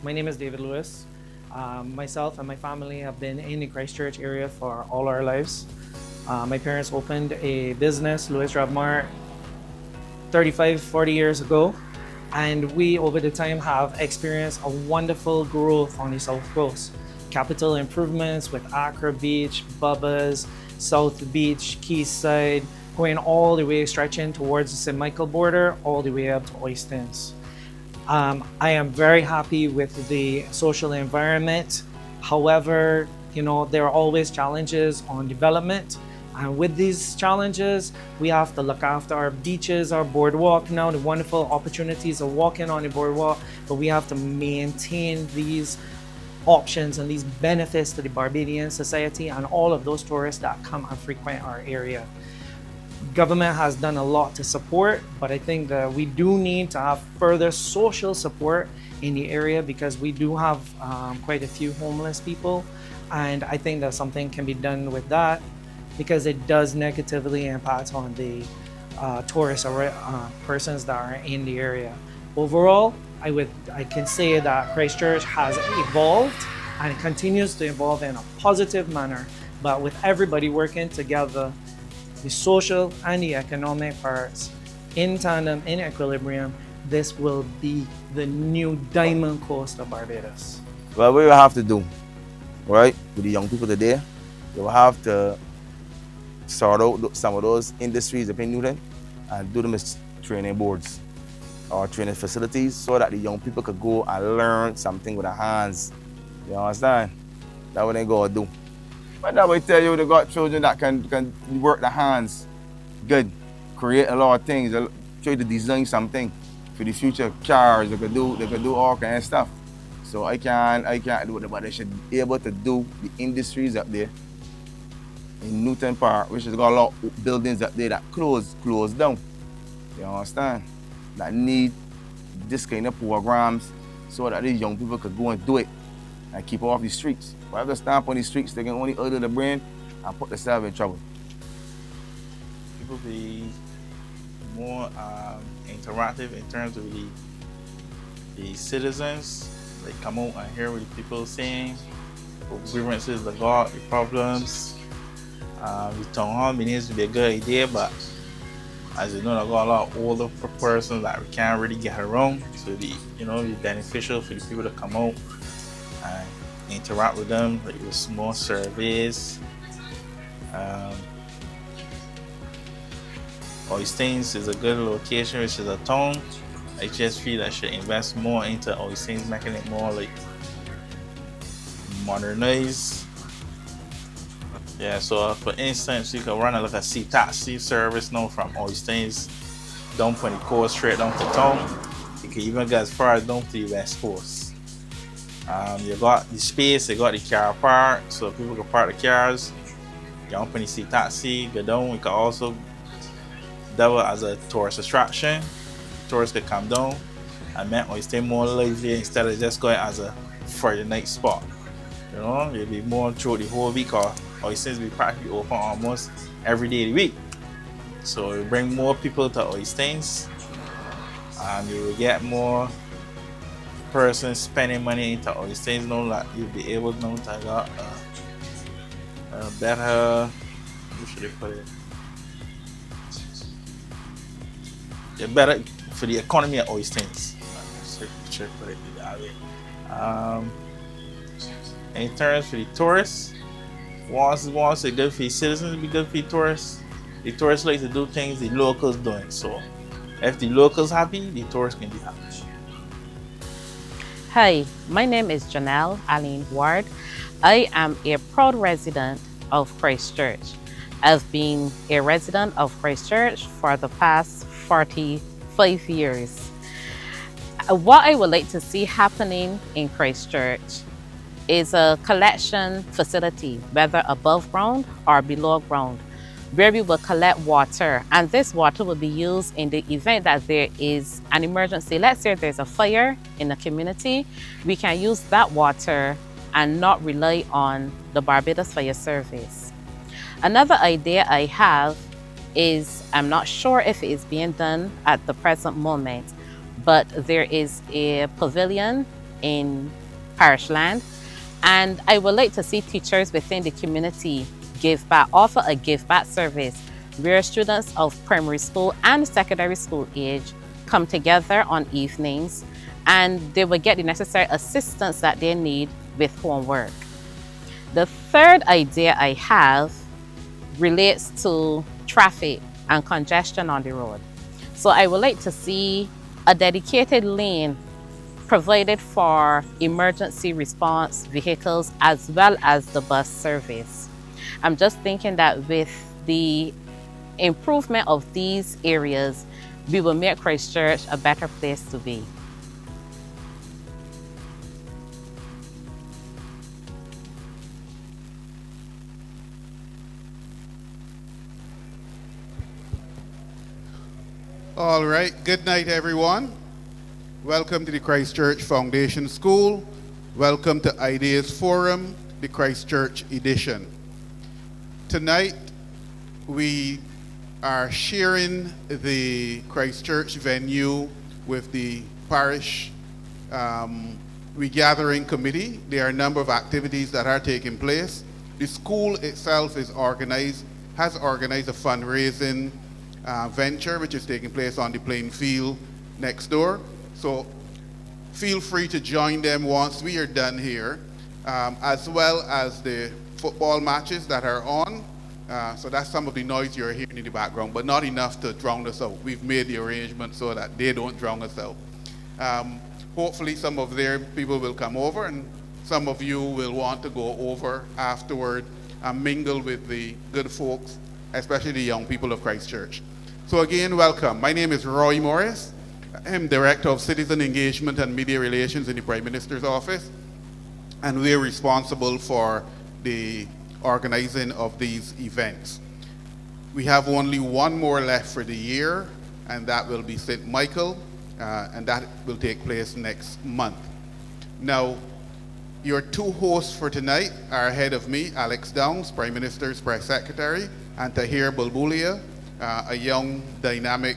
My name is David Lewis. Myself and my family have been in the Christchurch area for all our lives. My parents opened a business, Lewis Drug Mart, 35, 40 years ago. And we, over the time, have experienced a wonderful growth on the South Coast. Capital improvements with Accra Beach, Bubba's, South Beach, Quayside, going all the way stretching towards the St. Michael border, all the way up to Oistins. I am very happy with the social environment. However, there are always challenges on development. And with these challenges, we have to look after our beaches, our boardwalk now, the wonderful opportunities of walking on the boardwalk, but we have to maintain these options and these benefits to the Barbadian society and all of those tourists that come and frequent our area. Government has done a lot to support, but I think that we do need to have further social support in the area because we do have quite a few homeless people. And I think that something can be done with that because it does negatively impact on the tourists or persons that are in the area. Overall, I can say that Christchurch has evolved and it continues to evolve in a positive manner, but with everybody working together, the social and the economic parts in tandem, in equilibrium, this will be the new Diamond Coast of Barbados. Well, what we have to do, right, with the young people today, they will have to sort out some of those industries up in Newton and do them as training boards or training facilities so that the young people could go and learn something with their hands. You understand? That's what they go do. But that will tell you they got children that can work their hands good, create a lot of things, try to design something for the future cars. They could do all kind of stuff. So I can't do it, but they should be able to do the industries up there in Newton Park, which has got a lot of buildings up there that closed down. You understand? That need this kind of programs so that these young people could go and do it and keep off the streets. But if they stand on the streets, they can only order the brain and put themselves in trouble. People be more interactive in terms of the citizens. They come out and hear what the people are saying, what grievances they got, the problems. The town hall meetings would be a good idea, but as you know, I got a lot of older persons that we can't really get around. So it'd be beneficial for the people to come out and interact with them, like with small surveys. Oistins is a good location, which is a town. I just feel I should invest more into Oistins, making it more like modernized. Yeah, so for instance, you can run like a sea taxi service now from Oistins down from the coast straight down to town. You can even get as far as down to the West Coast. You got the space, you got the car park, so people can park the cars. Jump in the sea taxi, go down. You can also double as a tourist attraction. Tourists could come down and make Oistins more lively instead of just going as a Friday night spot. It'll be more throughout the whole week, or Oistins be practically open almost every day of the week. So it bring more people to Oistins, and you will get more persons spending money into Oistins. Like you'll be able to get a better, how should I put it? A better for the economy of Oistins. Should put it that way. In terms for the tourists, once it's good for the citizens, it'll be good for the tourists. The tourists like to do things the locals doing. So if the locals happy, the tourists can be happy. Hi, my name is Janelle Aline Ward. I am a proud resident of Christchurch. I've been a resident of Christchurch for the past 45 years. What I would like to see happening in Christchurch is a collection facility, whether above ground or below ground, where we will collect water. And this water will be used in the event that there is an emergency. Let's say there's a fire in the community, we can use that water and not rely on the Barbados Fire Service. Another idea I have is, I'm not sure if it is being done at the present moment, but there is a pavilion in parish land. And I would like to see teachers within the community give back, offer a give back service where students of primary school and secondary school age come together on evenings and they will get the necessary assistance that they need with homework. The third idea I have relates to traffic and congestion on the road. So I would like to see a dedicated lane provided for emergency response vehicles as well as the bus service. I'm just thinking that with the improvement of these areas, we will make Christchurch a better place to be. All right, good night, everyone. Welcome to the Christchurch Foundation School. Welcome to Ideas Forum, the Christchurch edition. Tonight, we are sharing the Christchurch venue with the parish regathering committee. There are a number of activities that are taking place. The school itself has organized a fundraising venture which is taking place on the playing field next door. So feel free to join them once we are done here, as well as the football matches that are on. So that's some of the noise you're hearing in the background, but not enough to drown us out. We've made the arrangement so that they don't drown us out. Hopefully some of their people will come over and some of you will want to go over afterward and mingle with the good folks, especially the young people of Christchurch. So again, welcome. My name is Roy Morris. I'm Director of Citizen Engagement and Media Relations in the Prime Minister's Office, and we're responsible for the organizing of these events. We have only one more left for the year, and that will be St. Michael, and that will take place next month. Now, your two hosts for tonight are ahead of me, Alex Downs, Prime Minister's Press Secretary, and Tahir Bulbulia, a young, dynamic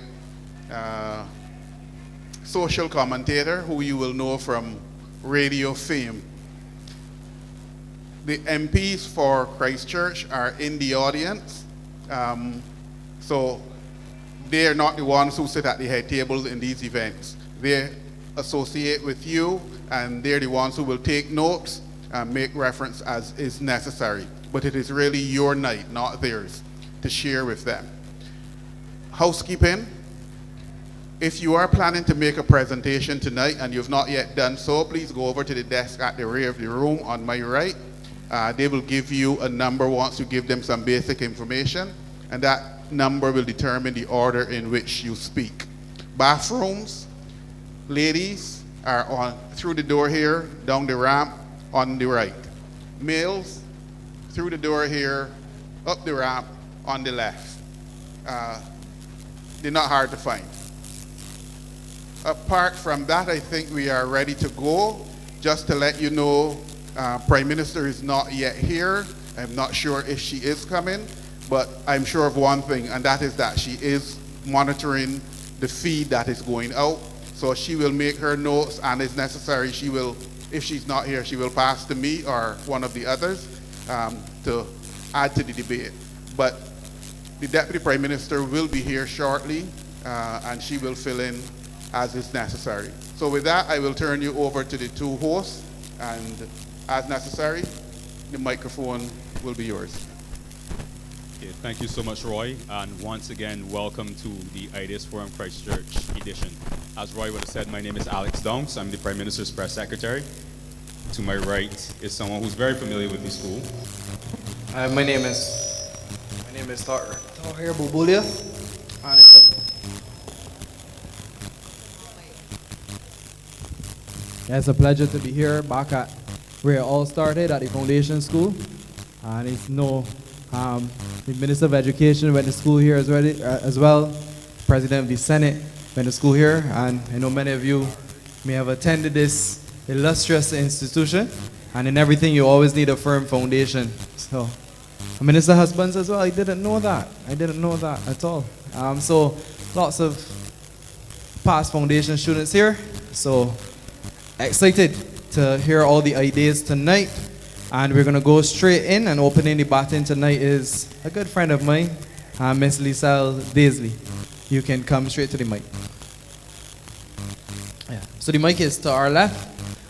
social commentator who you will know from radio fame. The MPs for Christchurch are in the audience, so they are not the ones who sit at the head tables in these events. They associate with you, and they're the ones who will take notes and make reference as is necessary. But it is really your night, not theirs, to share with them. Housekeeping. If you are planning to make a presentation tonight and you've not yet done so, please go over to the desk at the rear of the room on my right. They will give you a number once you give them some basic information, and that number will determine the order in which you speak. Bathrooms, ladies, are on through the door here, down the ramp on the right. Males, through the door here, up the ramp on the left. They're not hard to find. Apart from that, I think we are ready to go. Just to let you know, Prime Minister is not yet here. I'm not sure if she is coming, but I'm sure of one thing, and that is that she is monitoring the feed that is going out. So she will make her notes, and if necessary, she will, if she's not here, she will pass to me or one of the others to add to the debate. But the Deputy Prime Minister will be here shortly, and she will fill in as is necessary. So with that, I will turn you over to the two hosts, and as necessary, the microphone will be yours. Okay, thank you so much, Roy, and once again, welcome to the Ideas Forum Christchurch edition. As Roy would have said, my name is Alex Downs. I'm the Prime Minister's Press Secretary. To my right is someone who's very familiar with the school. My name is Tahir Bulbulia, and it's a pleasure to be here back at where it all started at the foundation school. And it's the Minister of Education went to school here as well. President of the Senate went to school here, and I know many of you may have attended this illustrious institution. And in everything, you always need a firm foundation. So, a minister husbands as well. I didn't know that. I didn't know that at all. So, lots of past foundation students here. So, excited to hear all the ideas tonight. And we're going to go straight in, and opening the baton tonight is a good friend of mine, Miss Lisel Daisley. You can come straight to the mic. Yeah. So the mic is to our left.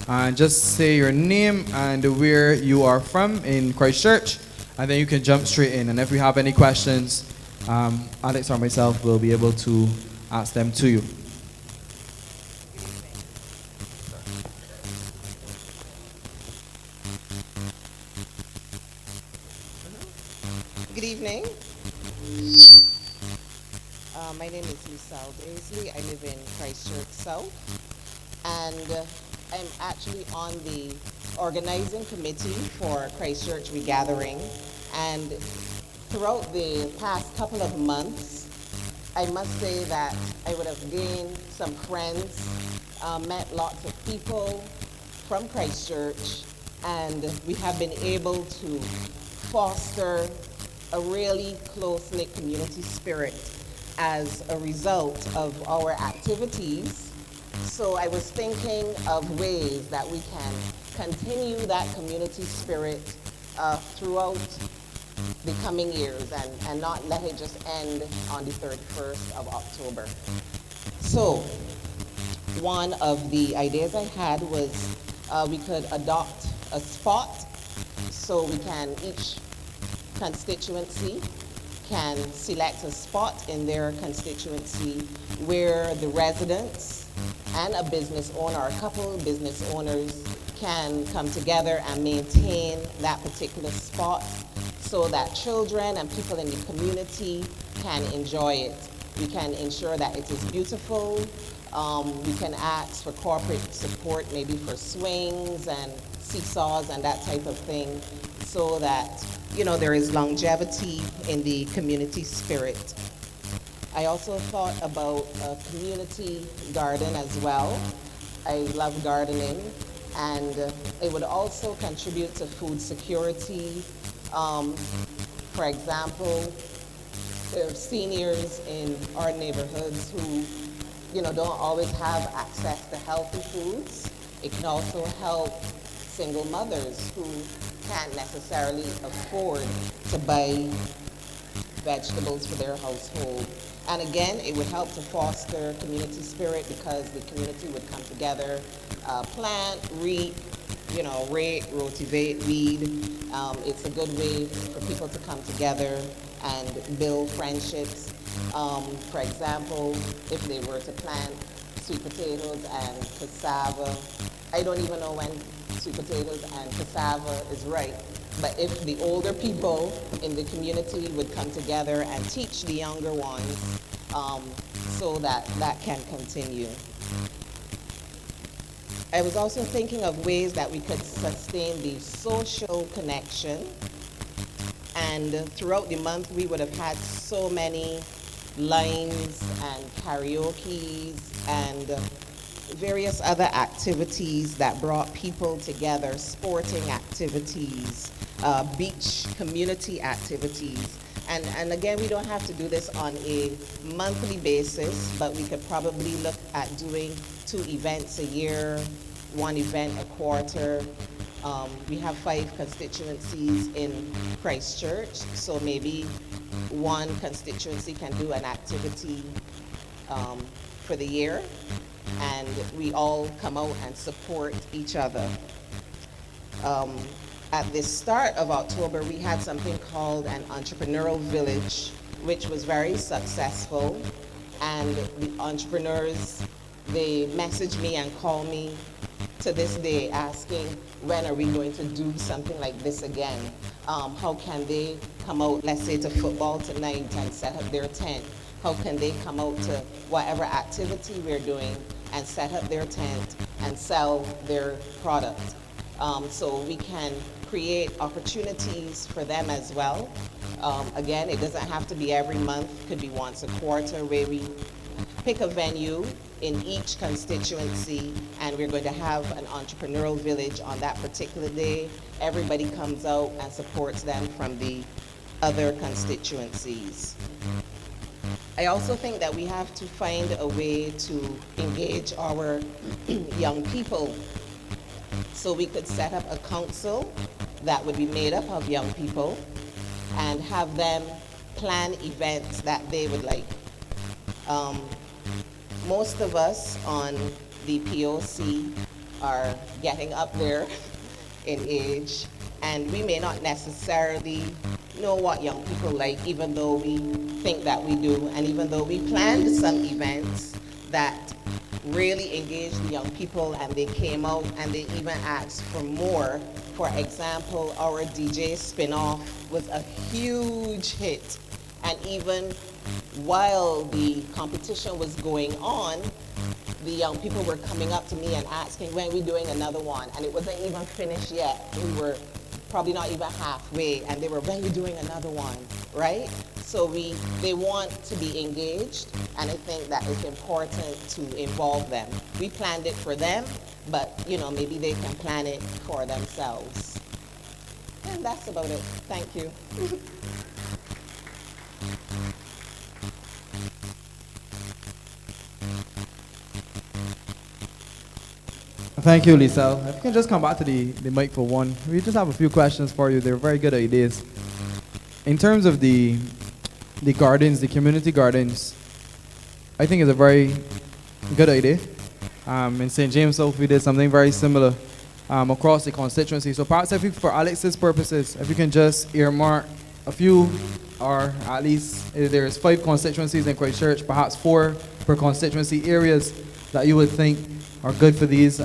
And just say your name and where you are from in Christchurch, and then you can jump straight in. And if we have any questions, Alex or myself will be able to ask them to you. Good evening. My name is Lisel Daisley. I live in Christchurch South, and I'm actually on the organizing committee for Christchurch Regathering. And throughout the past couple of months, I must say that I would have gained some friends, met lots of people from Christchurch, and we have been able to foster a really close-knit community spirit as a result of our activities. So I was thinking of ways that we can continue that community spirit throughout the coming years and not let it just end on the 31st of October. So one of the ideas I had was we could adopt a spot so we can, each constituency can select a spot in their constituency where the residents and a business owner, or a couple of business owners, can come together and maintain that particular spot so that children and people in the community can enjoy it. We can ensure that it is beautiful. We can ask for corporate support, maybe for swings and seesaws and that type of thing, so that, you know, there is longevity in the community spirit. I also thought about a community garden as well. I love gardening, and it would also contribute to food security. For example, there are seniors in our neighborhoods who, you know, don't always have access to healthy foods. It can also help single mothers who can't necessarily afford to buy vegetables for their household. And again, it would help to foster community spirit because the community would come together, plant, reap, you know, rake, rotivate, weed. It's a good way for people to come together and build friendships. For example, if they were to plant sweet potatoes and cassava, I don't even know when sweet potatoes and cassava is right, but if the older people in the community would come together and teach the younger ones, so that that can continue. I was also thinking of ways that we could sustain the social connection, and throughout the month we would have had so many lines and karaoke's and various other activities that brought people together, sporting activities, beach community activities. And again, we don't have to do this on a monthly basis, but we could probably look at doing 2 events a year, 1 event a quarter. We have 5 constituencies in Christchurch, so maybe one constituency can do an activity for the year, and we all come out and support each other. At the start of October, we had something called an entrepreneurial village, which was very successful. And the entrepreneurs, they message me and call me to this day asking, when are we going to do something like this again? How can they come out, let's say, to football tonight and set up their tent? How can they come out to whatever activity we're doing and set up their tent and sell their product? So we can create opportunities for them as well. Again, it doesn't have to be every month, it could be once a quarter, where we pick a venue in each constituency and we're going to have an entrepreneurial village on that particular day. Everybody comes out and supports them from the other constituencies. I also think that we have to find a way to engage our young people. So we could set up a council that would be made up of young people and have them plan events that they would like. Most of us on the POC are getting up there in age, and we may not necessarily know what young people like, even though we think that we do, and even though we planned some events that really engaged the young people and they came out and they even asked for more. For example, our DJ spin-off was a huge hit, and even while the competition was going on, the young people were coming up to me and asking, when are we doing another one? And it wasn't even finished yet. We were probably not even halfway, and they were, when are we doing another one, right? So they want to be engaged, and I think that it's important to involve them. We planned it for them, but maybe they can plan it for themselves. And that's about it. Thank you. Thank you, Lisa. If you can just come back to the mic for one. We just have a few questions for you. They're very good ideas. In terms of the gardens, the community gardens, I think it's a very good idea. In St. James South, we did something very similar across the constituency. So perhaps for Alex's purposes, if you can just earmark a few, or at least there's 5 constituencies in Christchurch, perhaps 4 per constituency areas that you would think are good for these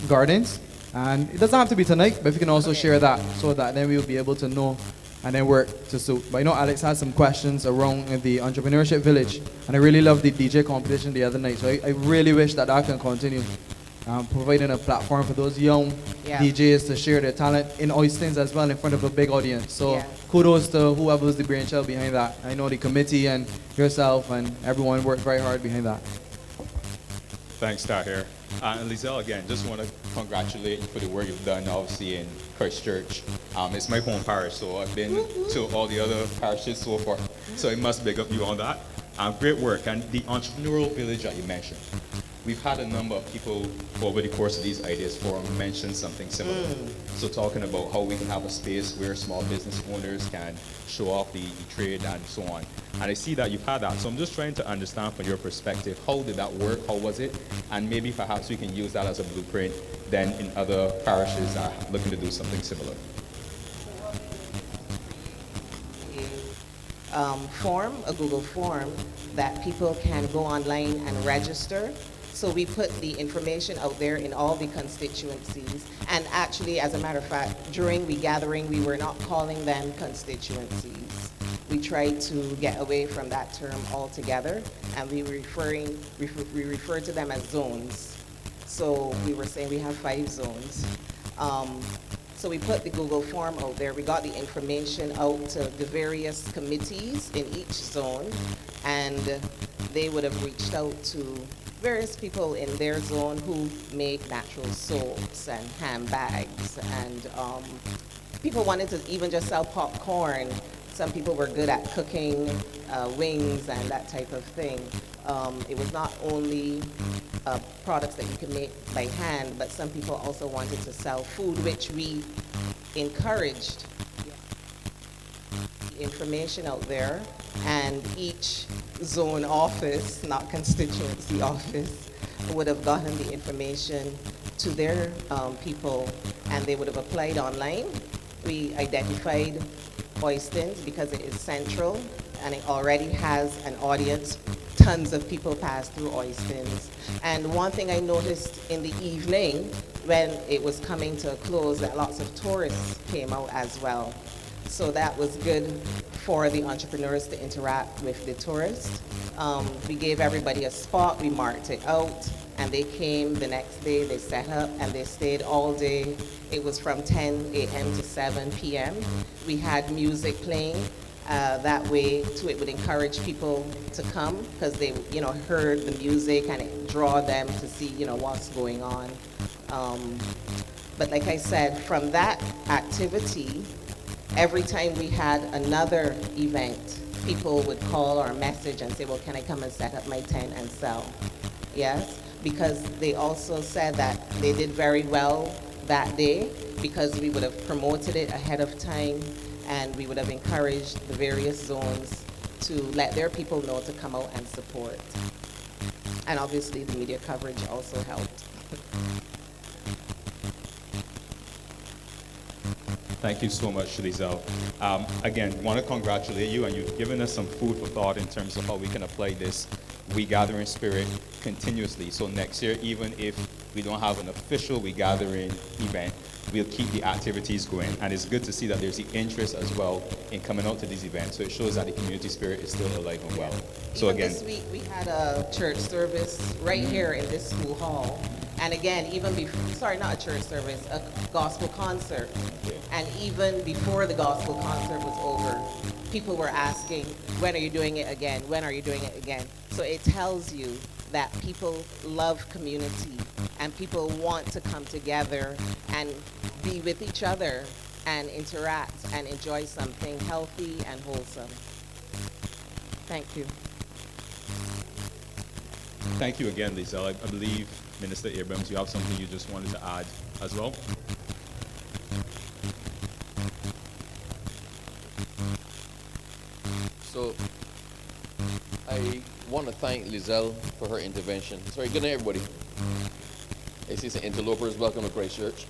gardens. And it doesn't have to be tonight, but if you can also share that, so that then we will be able to know and then work to suit. But I know Alex has some questions around the entrepreneurship village, and I really loved the DJ competition the other night, so I really wish that can continue, providing a platform for those young DJs to share their talent in Oistins as well, in front of a big audience. So kudos to whoever was the brainchild behind that. I know the committee and yourself and everyone worked very hard behind that. Thanks, Tahir. And Lizelle, again, just want to congratulate you for the work you've done, obviously, in Christchurch. It's my home parish, so I've been to all the other parishes so far, so I must big up you on that. Great work. And the entrepreneurial village that you mentioned, we've had a number of people over the course of these ideas forum mention something similar. So talking about how we can have a space where small business owners can show off the trade and so on. And I see that you've had that. So I'm just trying to understand from your perspective, how did that work? How was it? And maybe perhaps we can use that as a blueprint then in other parishes that are looking to do something similar. A Google form that people can go online and register. So we put the information out there in all the constituencies. And actually, as a matter of fact, during the gathering, we were not calling them constituencies. We tried to get away from that term altogether, and we refer to them as zones. So we were saying we have 5 zones. So we put the Google form out there. We got the information out to the various committees in each zone, and they would have reached out to various people in their zone who make natural soaps and handbags, and people wanted to even just sell popcorn. Some people were good at cooking wings and that type of thing. It was not only products that you can make by hand, but some people also wanted to sell food, which we encouraged. Information out there, and each zone office, not constituency office, would have gotten the information to their people, and they would have applied online. We identified Oistins because it is central and it already has an audience. Tons of people pass through Oistins. And one thing I noticed in the evening when it was coming to a close, that lots of tourists came out as well. So that was good for the entrepreneurs to interact with the tourists. We gave everybody a spot, we marked it out, and they came the next day, they set up, and they stayed all day. It was from 10 a.m. to 7 p.m. We had music playing. That way, too, it would encourage people to come because they, heard the music and it draw them to see, what's going on. But like I said, from that activity, every time we had another event, people would call or message and say, well, can I come and set up my tent and sell? Yes, because they also said that they did very well that day, because we would have promoted it ahead of time and we would have encouraged the various zones to let their people know to come out and support. And obviously the media coverage also helped. Thank you so much, Lizelle. Again, want to congratulate you, and you've given us some food for thought in terms of how we can apply this We Gathering spirit continuously. So next year, even if we don't have an official We Gathering event, we'll keep the activities going. And it's good to see that there's the interest as well in coming out to these events. So it shows that the community spirit is still alive and well. So Even again, this week we had a church service right here in this school hall. And again, even before, sorry, not a church service, a gospel concert. And even before the gospel concert was over, people were asking, when are you doing it again? When are you doing it again? So it tells you that people love community and people want to come together and be with each other and interact and enjoy something healthy and wholesome. Thank you. thank you again, Lizelle. I believe, Minister Abrams, you have something you just wanted to add as well? So I want to thank Lizelle for her intervention. Sorry, good night, everybody. I see some interlopers. Welcome to Christ Church.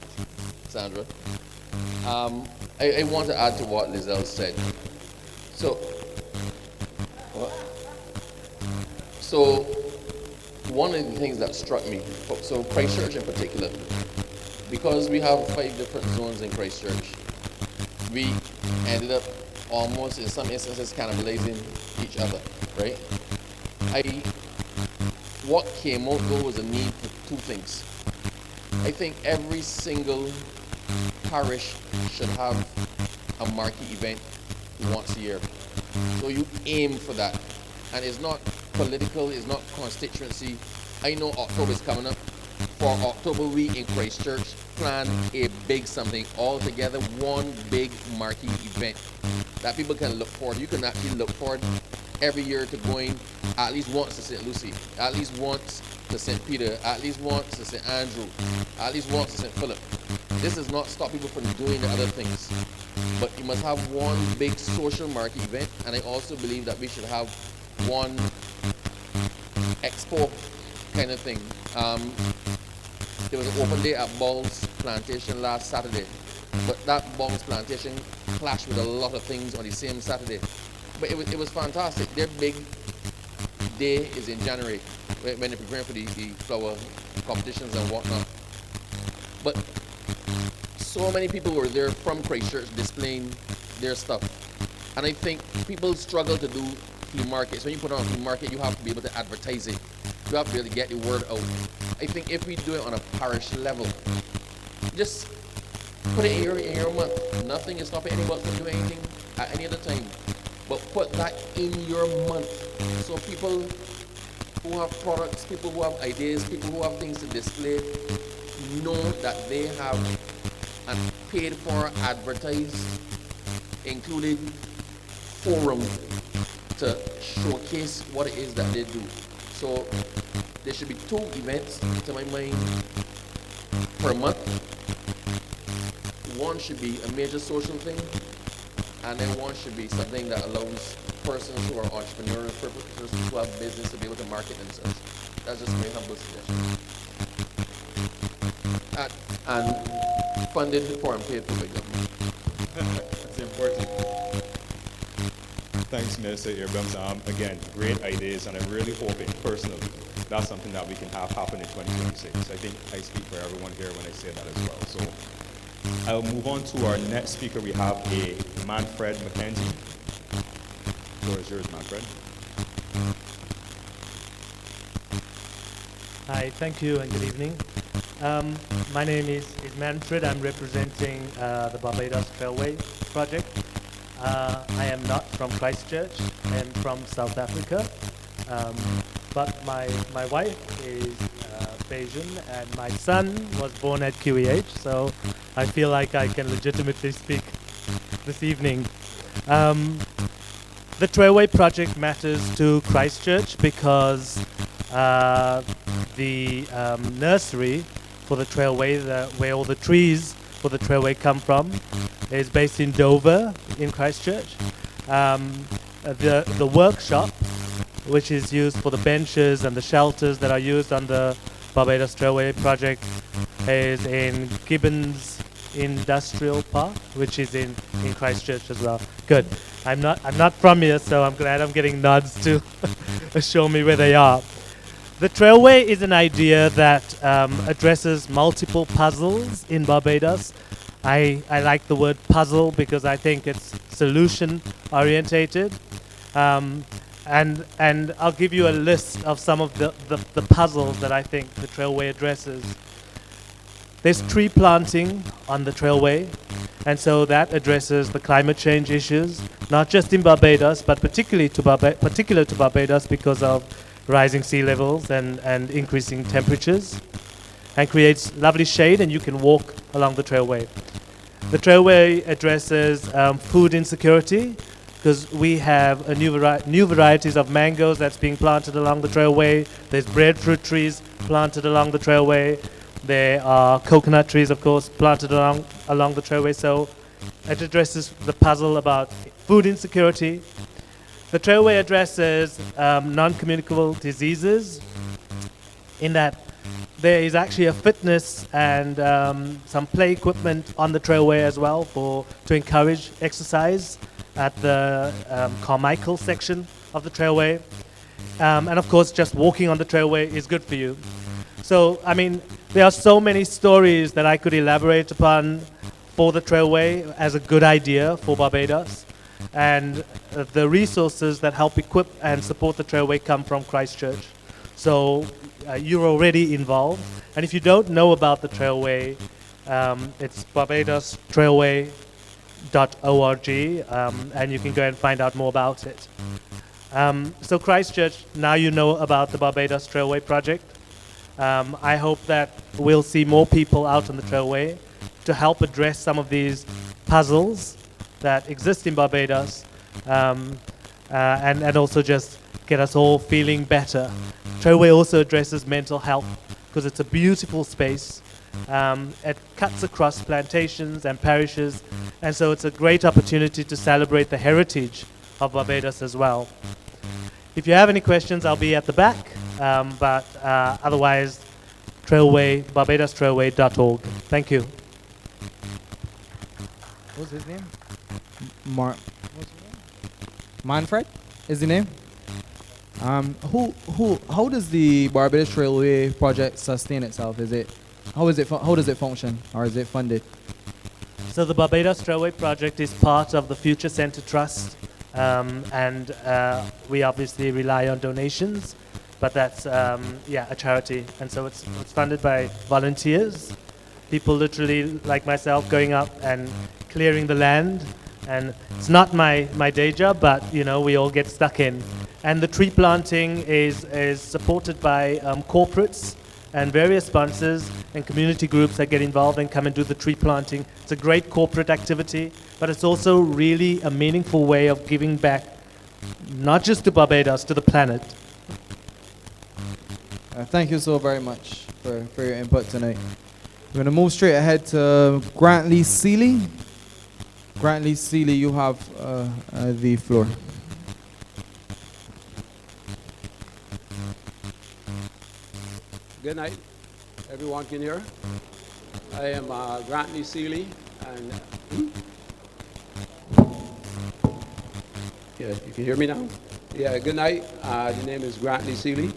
Sandra. I want to add to what Lizelle said. So one of the things that struck me, so Christ Church in particular, because we have 5 different zones in Christ Church, we ended up almost in some instances cannibalizing each other, right? What came out though was a need for 2 things. I think every single parish should have a marquee event once a year. So you aim for that. And it's not political, it's not constituency. I know October is coming up. For October week in Christ Church, plan a big something all together, one big marquee event that people can look forward. You can actually look forward every year to going at least once to St. Lucie, at least once to St. Peter, at least once to St. Andrew, at least once to St. Philip. This does not stop people from doing the other things, but you must have one big social marquee event. And I also believe that we should have one expo kind of thing. There was an open day at Balls Plantation last Saturday, but that Balls Plantation clashed with a lot of things on the same Saturday. But it was fantastic. Their big day is in January, when they're preparing for the flower competitions and whatnot. But so many people were there from Christ Church displaying their stuff. And I think people struggle to do flea markets. When you put on a flea market, you have to be able to advertise it. You have to really get the word out. I think if we do it on a parish level, just put it in your month. Nothing is stopping anyone from doing anything at any other time. But put that in your month. So people who have products, people who have ideas, people who have things to display, know that they have a paid for, advertised, included forum to showcase what it is that they do. So there should be 2 events, to my mind, per month. One should be a major social thing, and then one should be something that allows persons who are entrepreneurs, persons who have business to be able to market themselves. That's just my humble suggestion. And funded for and paid for by government. That's important. Thanks, Minister Abrams. Again, great ideas, and I'm really hoping, personally, that's something that we can have happen in 2026. I think I speak for everyone here when I say that as well. So I'll move on to our next speaker. We have a Manfred McKenzie. The floor is yours, Manfred. Hi, thank you and good evening. My name is Manfred. I'm representing the Barbados Trailway project. I am not from Christchurch. I am from South Africa. But my wife is Bayesian, and my son was born at QEH, so I feel like I can legitimately speak this evening. The Trailway project matters to Christchurch because the nursery for the trailway, where all the trees for the trailway come from, is based in Dover, in Christchurch. The workshop, which is used for the benches and the shelters that are used on the Barbados Trailway project, is in Gibbons Industrial Park, which is in Christchurch as well. Good. I'm not from here, so I'm glad I'm getting nods to show me where they are. The Trailway is an idea that addresses multiple puzzles in Barbados. I like the word puzzle because I think it's solution orientated. And I'll give you a list of some of the puzzles that I think the Trailway addresses. There's tree planting on the Trailway, and so that addresses the climate change issues, not just in Barbados, but particular to Barbados because of rising sea levels and increasing temperatures, and creates lovely shade, and you can walk along the Trailway. The Trailway addresses food insecurity, because we have a new varieties of mangoes that's being planted along the Trailway. There's breadfruit trees planted along the Trailway. There are coconut trees, of course, planted along the Trailway. So it addresses the puzzle about food insecurity. The Trailway addresses non-communicable diseases, in that there is actually a fitness and some play equipment on the Trailway as well to encourage exercise at the Carmichael section of the Trailway. And of course, just walking on the Trailway is good for you. So, I mean, there are so many stories that I could elaborate upon for the Trailway as a good idea for Barbados. And the resources that help equip and support the Trailway come from Christchurch. So you're already involved. And if you don't know about the Trailway, it's barbadostrailway.org, and you can go and find out more about it. So Christchurch, now you know about the Barbados Trailway project. I hope that we'll see more people out on the Trailway to help address some of these puzzles that exist in Barbados, and also just get us all feeling better. Trailway also addresses mental health because it's a beautiful space. It cuts across plantations and parishes, and so it's a great opportunity to celebrate the heritage of Barbados as well. If you have any questions, I'll be at the back, but otherwise, Trailway, barbadostrailway.org. Thank you. What's his name? Manfred is the name? How does the Barbados Trailway project sustain itself? How does it function, or is it funded? So the Barbados Trailway project is part of the Future Centre Trust, and we obviously rely on donations, but that's a charity, and so it's funded by volunteers, people literally like myself going up and clearing the land. And it's not my day job, but we all get stuck in. And the tree planting is supported by corporates and various sponsors and community groups that get involved and come and do the tree planting. It's a great corporate activity, but it's also really a meaningful way of giving back, not just to Barbados, to the planet. Thank you so very much for your input tonight. We're going to move straight ahead to Grantley Seeley. Grantley Seeley, you have the floor. Good night. Everyone can hear? I am Grantley Seeley, and yeah, you can hear me now? Yeah, good night. The name is Grantley Seeley.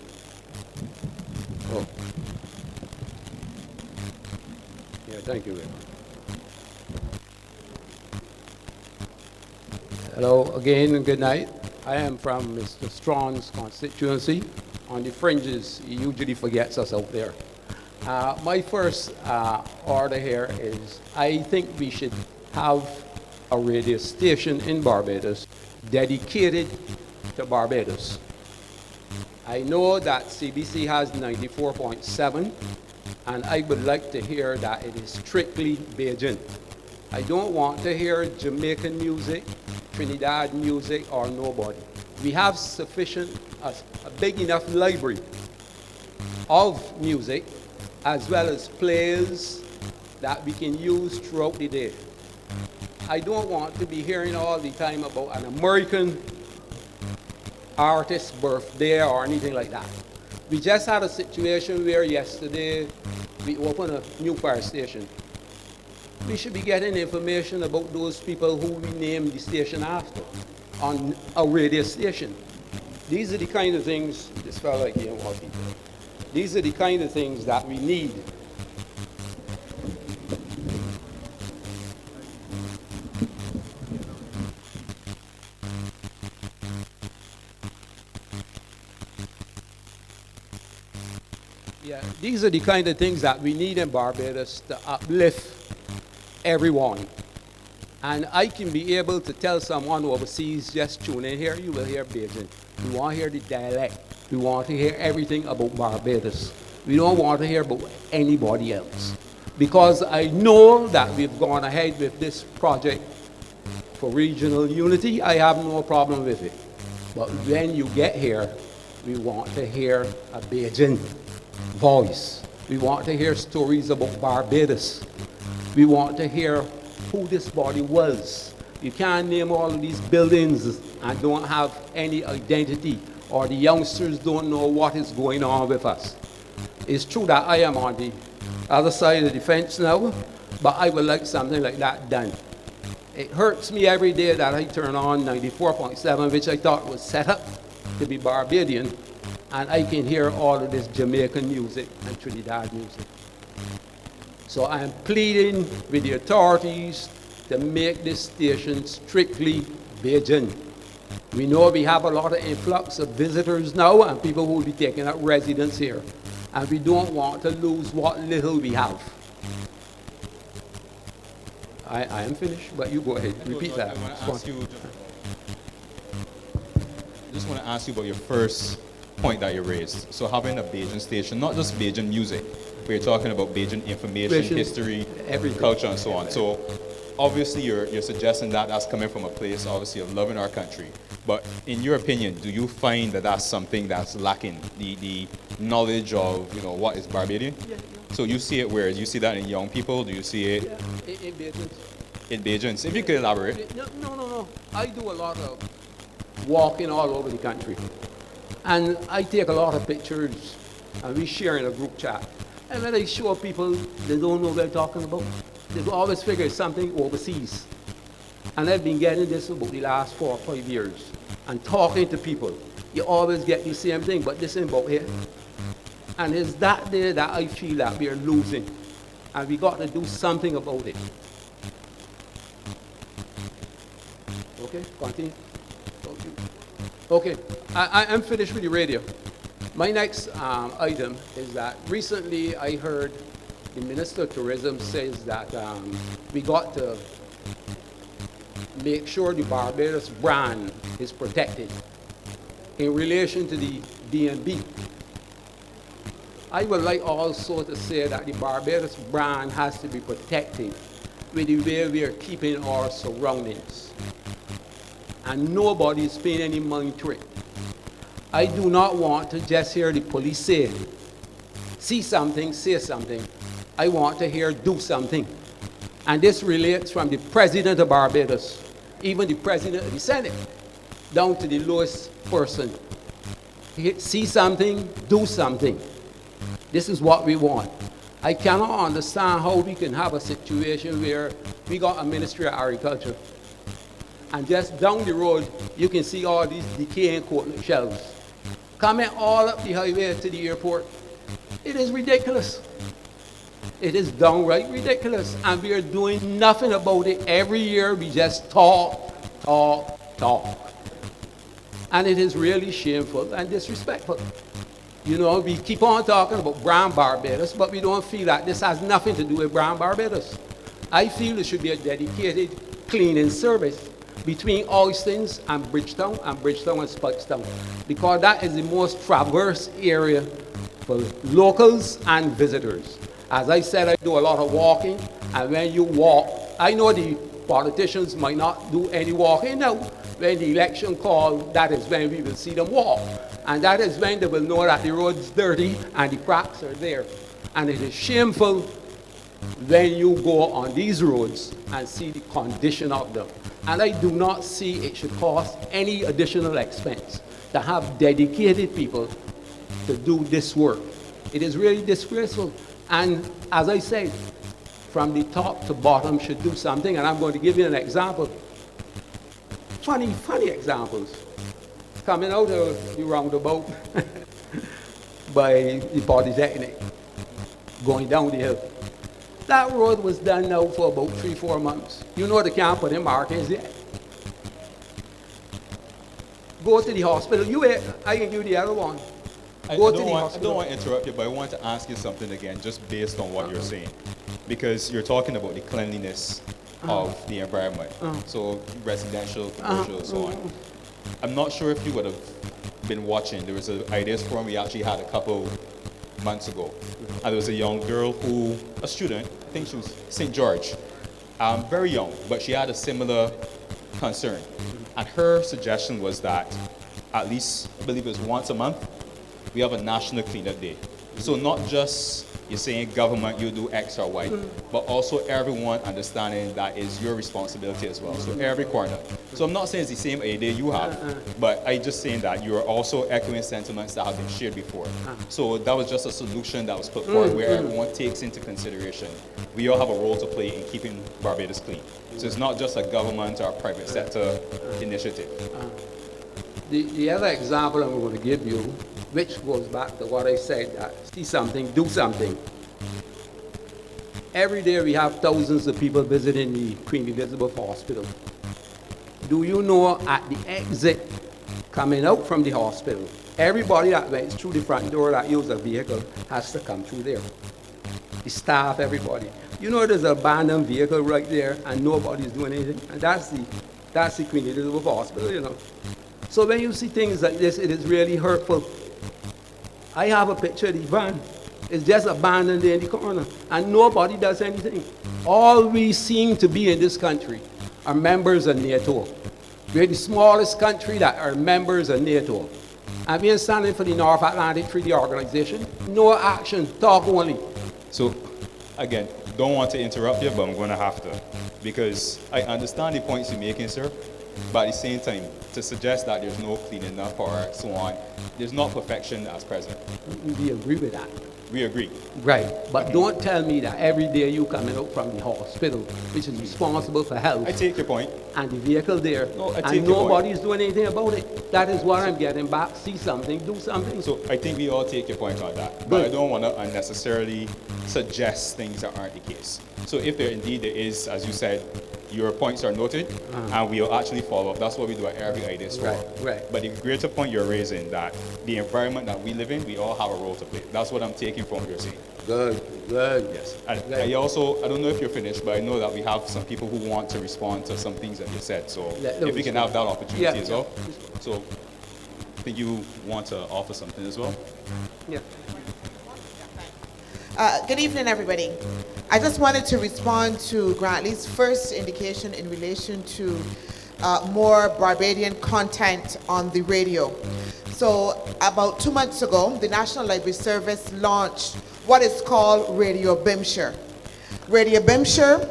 Oh. Yeah, thank you very much. Hello again, and good night. I am from Mr. Strong's constituency. On the fringes, he usually forgets us out there. My first order here is I think we should have a radio station in Barbados dedicated to Barbados. I know that CBC has 94.7, and I would like to hear that it is strictly Bajan. I don't want to hear Jamaican music, Trinidad music, or nobody. We have sufficient, a big enough library of music as well as players that we can use throughout the day. I don't want to be hearing all the time about an American artist's birthday or anything like that. We just had a situation where yesterday we opened a new fire station. We should be getting information about those people who we named the station after on a radio station. These are the kind of things, this fella like here, these are the kind of things that we need. Yeah, these are the kind of things that we need in Barbados to uplift everyone. And I can be able to tell someone overseas, just tune in here, you will hear Bajan. We want to hear the dialect. We want to hear everything about Barbados. We don't want to hear about anybody else. Because I know that we've gone ahead with this project for regional unity. I have no problem with it. But when you get here, we want to hear a Bajan voice. We want to hear stories about Barbados. We want to hear who this body was. You can't name all of these buildings and don't have any identity, or the youngsters don't know what is going on with us. It's true that I am on the other side of the fence now, but I would like something like that done. It hurts me every day that I turn on 94.7, which I thought was set up to be Barbadian, and I can hear all of this Jamaican music and Trinidad music. So I am pleading with the authorities to make this station strictly Bajan. We know we have a lot of influx of visitors now and people who will be taking up residence here. And we don't want to lose what little we have. I am finished, but you go ahead, repeat that. I just want to ask you about your first point that you raised. So having a Bajan station, not just Bajan music, but you're talking about Bajan information, history, everything, culture, and so on. So obviously you're suggesting that that's coming from a place, obviously, of loving our country. But in your opinion, do you find that that's something that's lacking, the knowledge of, you know, what is Barbadian? Yeah. So you see it where? Do you see that in young people? Do you see it? Yeah, in Bajans. In Bajans. If you could elaborate. No. I do a lot of walking all over the country. And I take a lot of pictures, and we share in a group chat. And when I show people, they don't know what they're talking about. They always figure it's something overseas. And I've been getting this about the last 4 or 5 years. And talking to people, you always get the same thing, but this ain't about here. And it's that there that I feel that we're losing. And we got to do something about it. Okay, continue. Okay, I am finished with the radio. My next item is that recently I heard the Minister of Tourism says that we got to make sure the Barbados brand is protected in relation to the DMB. I would like also to say that the Barbados brand has to be protected with the way we are keeping our surroundings. And nobody is paying any money to it. I do not want to just hear the police say, see something, say something. I want to hear do something. And this relates from the President of Barbados, even the President of the Senate, down to the lowest person. See something, do something. This is what we want. I cannot understand how we can have a situation where we got a Ministry of Agriculture, and just down the road, you can see all these decaying coconut shells coming all up the highway to the airport. It is ridiculous. It is downright ridiculous, and we are doing nothing about it. Every year, we just talk. And it is really shameful and disrespectful. You know, we keep on talking about Brown Barbados, but we don't feel that this has nothing to do with Brown Barbados. I feel there should be a dedicated cleaning service between Oistins and Bridgetown and Spikestown, because that is the most traverse area for locals and visitors. As I said, I do a lot of walking, and when you walk, I know the politicians might not do any walking now. When the election call, that is when we will see them walk. And that is when they will know that the road is dirty and the cracks are there. And it is shameful when you go on these roads and see the condition of them. And I do not see it should cost any additional expense to have dedicated people to do this work. It is really disgraceful. And as I said, from the top to bottom should do something. And I'm going to give you an example. Funny examples. Coming out of the roundabout by the Polytechnic, going down the hill. That road was done now for about 3-4 months. You know they can't put in markings yet. Go to the hospital. I can give you the other one. I don't want to interrupt you, but I want to ask you something again, just based on what you're saying. Because you're talking about the cleanliness of the environment. So residential, commercial, so on. I'm not sure if you would have been watching. There was an ideas forum we actually had a couple months ago. And there was a young girl a student, I think she was St. George, very young, but she had a similar concern. And her suggestion was that at least, I believe it was once a month, we have a national cleanup day. So not just you're saying government, you do X or Y, but also everyone understanding that is your responsibility as well. So every corner. So I'm not saying it's the same idea you have, but I'm just saying that you're also echoing sentiments that have been shared before. So that was just a solution that was put forward where everyone takes into consideration. We all have a role to play in keeping Barbados clean. So it's not just a government or a private sector initiative. The other example I'm going to give you, which goes back to what I said, see something, do something. Every day we have thousands of people visiting the Queen Elizabeth Hospital. Do you know at the exit coming out from the hospital, everybody that went through the front door that used a vehicle has to come through there. The staff, everybody. You know there's an abandoned vehicle right there and nobody's doing anything? And that's the Queen Elizabeth Hospital, you know. So when you see things like this, it is really hurtful. I have a picture of the van. It's just abandoned there in the corner, and nobody does anything. All we seem to be in this country are members of NATO. We're the smallest country that are members of NATO. And we are standing for the North Atlantic Treaty Organization. No action, talk only. So, again, don't want to interrupt you, but I'm going to have to. Because I understand the points you're making, sir. But at the same time, to suggest that there's no cleaning up or so on, there's not perfection as present. We agree with that. We agree. Right, but don't tell me that every day you coming out from the hospital, which is responsible for health. I take your point. And the vehicle there, no, and nobody's doing anything about it. That is what I'm getting back. See something, do something. So I think we all take your point on that. But I don't want to unnecessarily suggest things that aren't the case. So if there is, as you said, your points are noted, and we'll actually follow up. That's what we do at every Ideas Forum. Right. But the greater point you're raising, that the environment that we live in, we all have a role to play. That's what I'm taking from what you're saying. Good. Yes. And I don't know if you're finished, but I know that we have some people who want to respond to some things that you said. So if we can have that opportunity as well. So I think you want to offer something as well. Yeah. Good evening, everybody. I just wanted to respond to Grantley's first indication in relation to more Barbadian content on the radio. So about 2 months ago, the National Library Service launched what is called Radio Bimshire. Radio Bimshire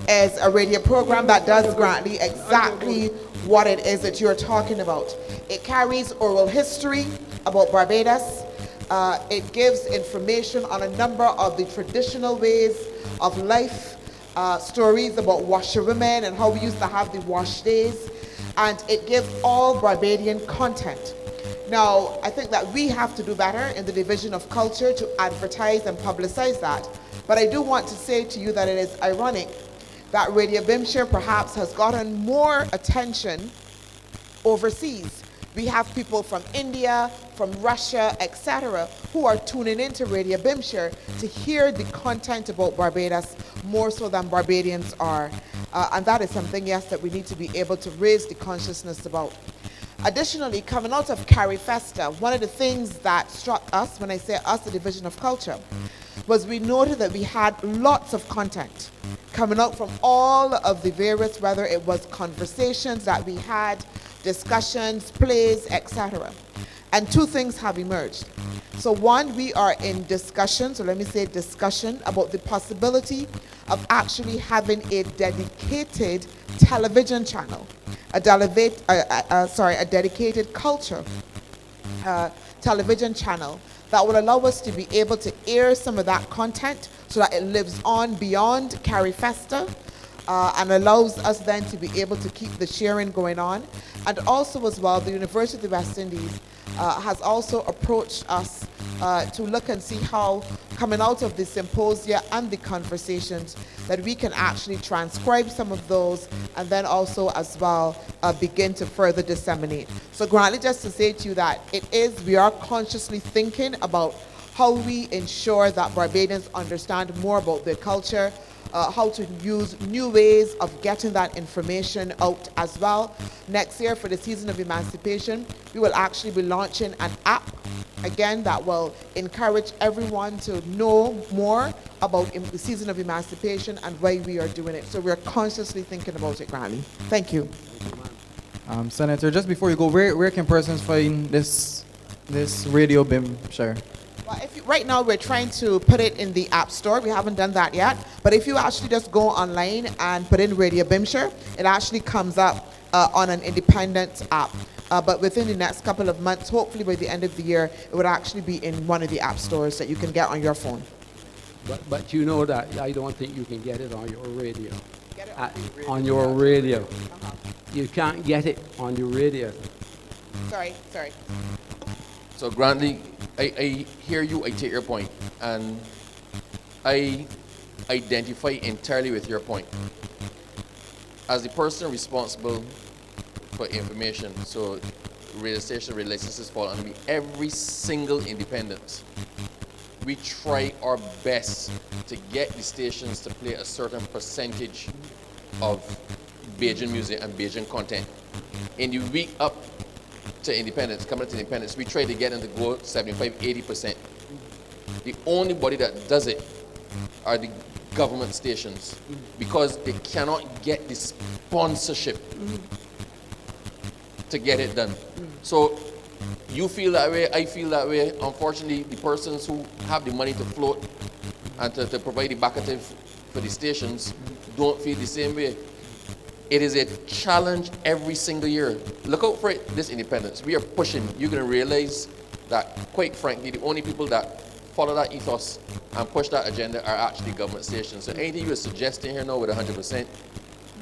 is a radio program that does, Grantley, exactly what it is that you're talking about. It carries oral history about Barbados. It gives information on a number of the traditional ways of life, stories about washerwomen and how we used to have the wash days, and it gives all Barbadian content. Now, I think that we have to do better in the Division of Culture to advertise and publicize that. But I do want to say to you that it is ironic that Radio Bimshire perhaps has gotten more attention overseas. We have people from India, from Russia, etc., who are tuning into Radio Bimshire to hear the content about Barbados more so than Barbadians are. And that is something, yes, that we need to be able to raise the consciousness about. Additionally, coming out of Carifesta, one of the things that struck us, when I say us, the Division of Culture, was we noted that we had lots of content coming out from all of the various, whether it was conversations that we had, discussions, plays, etc. And two things have emerged. So one, we are in discussion, so let me say discussion about the possibility of actually having a dedicated television channel, a dedicated culture television channel that will allow us to be able to air some of that content so that it lives on beyond Carifesta, and allows us then to be able to keep the sharing going on. And also as well, the University of the West Indies has also approached us to look and see how, coming out of the symposia and the conversations, that we can actually transcribe some of those and then also as well begin to further disseminate. So Grantley, just to say to you that we are consciously thinking about how we ensure that Barbadians understand more about their culture, how to use new ways of getting that information out as well. Next year, for the Season of Emancipation, we will actually be launching an app, again, that will encourage everyone to know more about the Season of Emancipation and why we are doing it. So we're consciously thinking about it, Granny. Thank you. Senator, just before you go, where can persons find this radio BIM share? Well, right now we're trying to put it in the App Store. We haven't done that yet. But if you actually just go online and put in Radio Bimshire, it actually comes up on an independent app. But within the next couple of months, hopefully by the end of the year, it would actually be in one of the app stores that you can get on your phone. But you know that I don't think you can get it on your radio. On your radio. You can't get it on your radio. Sorry. So Grantley, I hear you, I take your point, and I identify entirely with your point. As the person responsible for information, so radio station licenses fall under me, every single independent, we try our best to get the stations to play a certain percentage of Bajan music and Bajan content. In the week up to independence, coming to independence, we try to get them to go 75-80%. The only body that does it are the government stations, because they cannot get the sponsorship to get it done. So you feel that way, I feel that way. Unfortunately, the persons who have the money to float and to provide the backative for the stations don't feel the same way. It is a challenge every single year. Look out for it, this independence. We are pushing. You're going to realize that, quite frankly, the only people that follow that ethos and push that agenda are actually government stations. So anything you're suggesting here now with 100%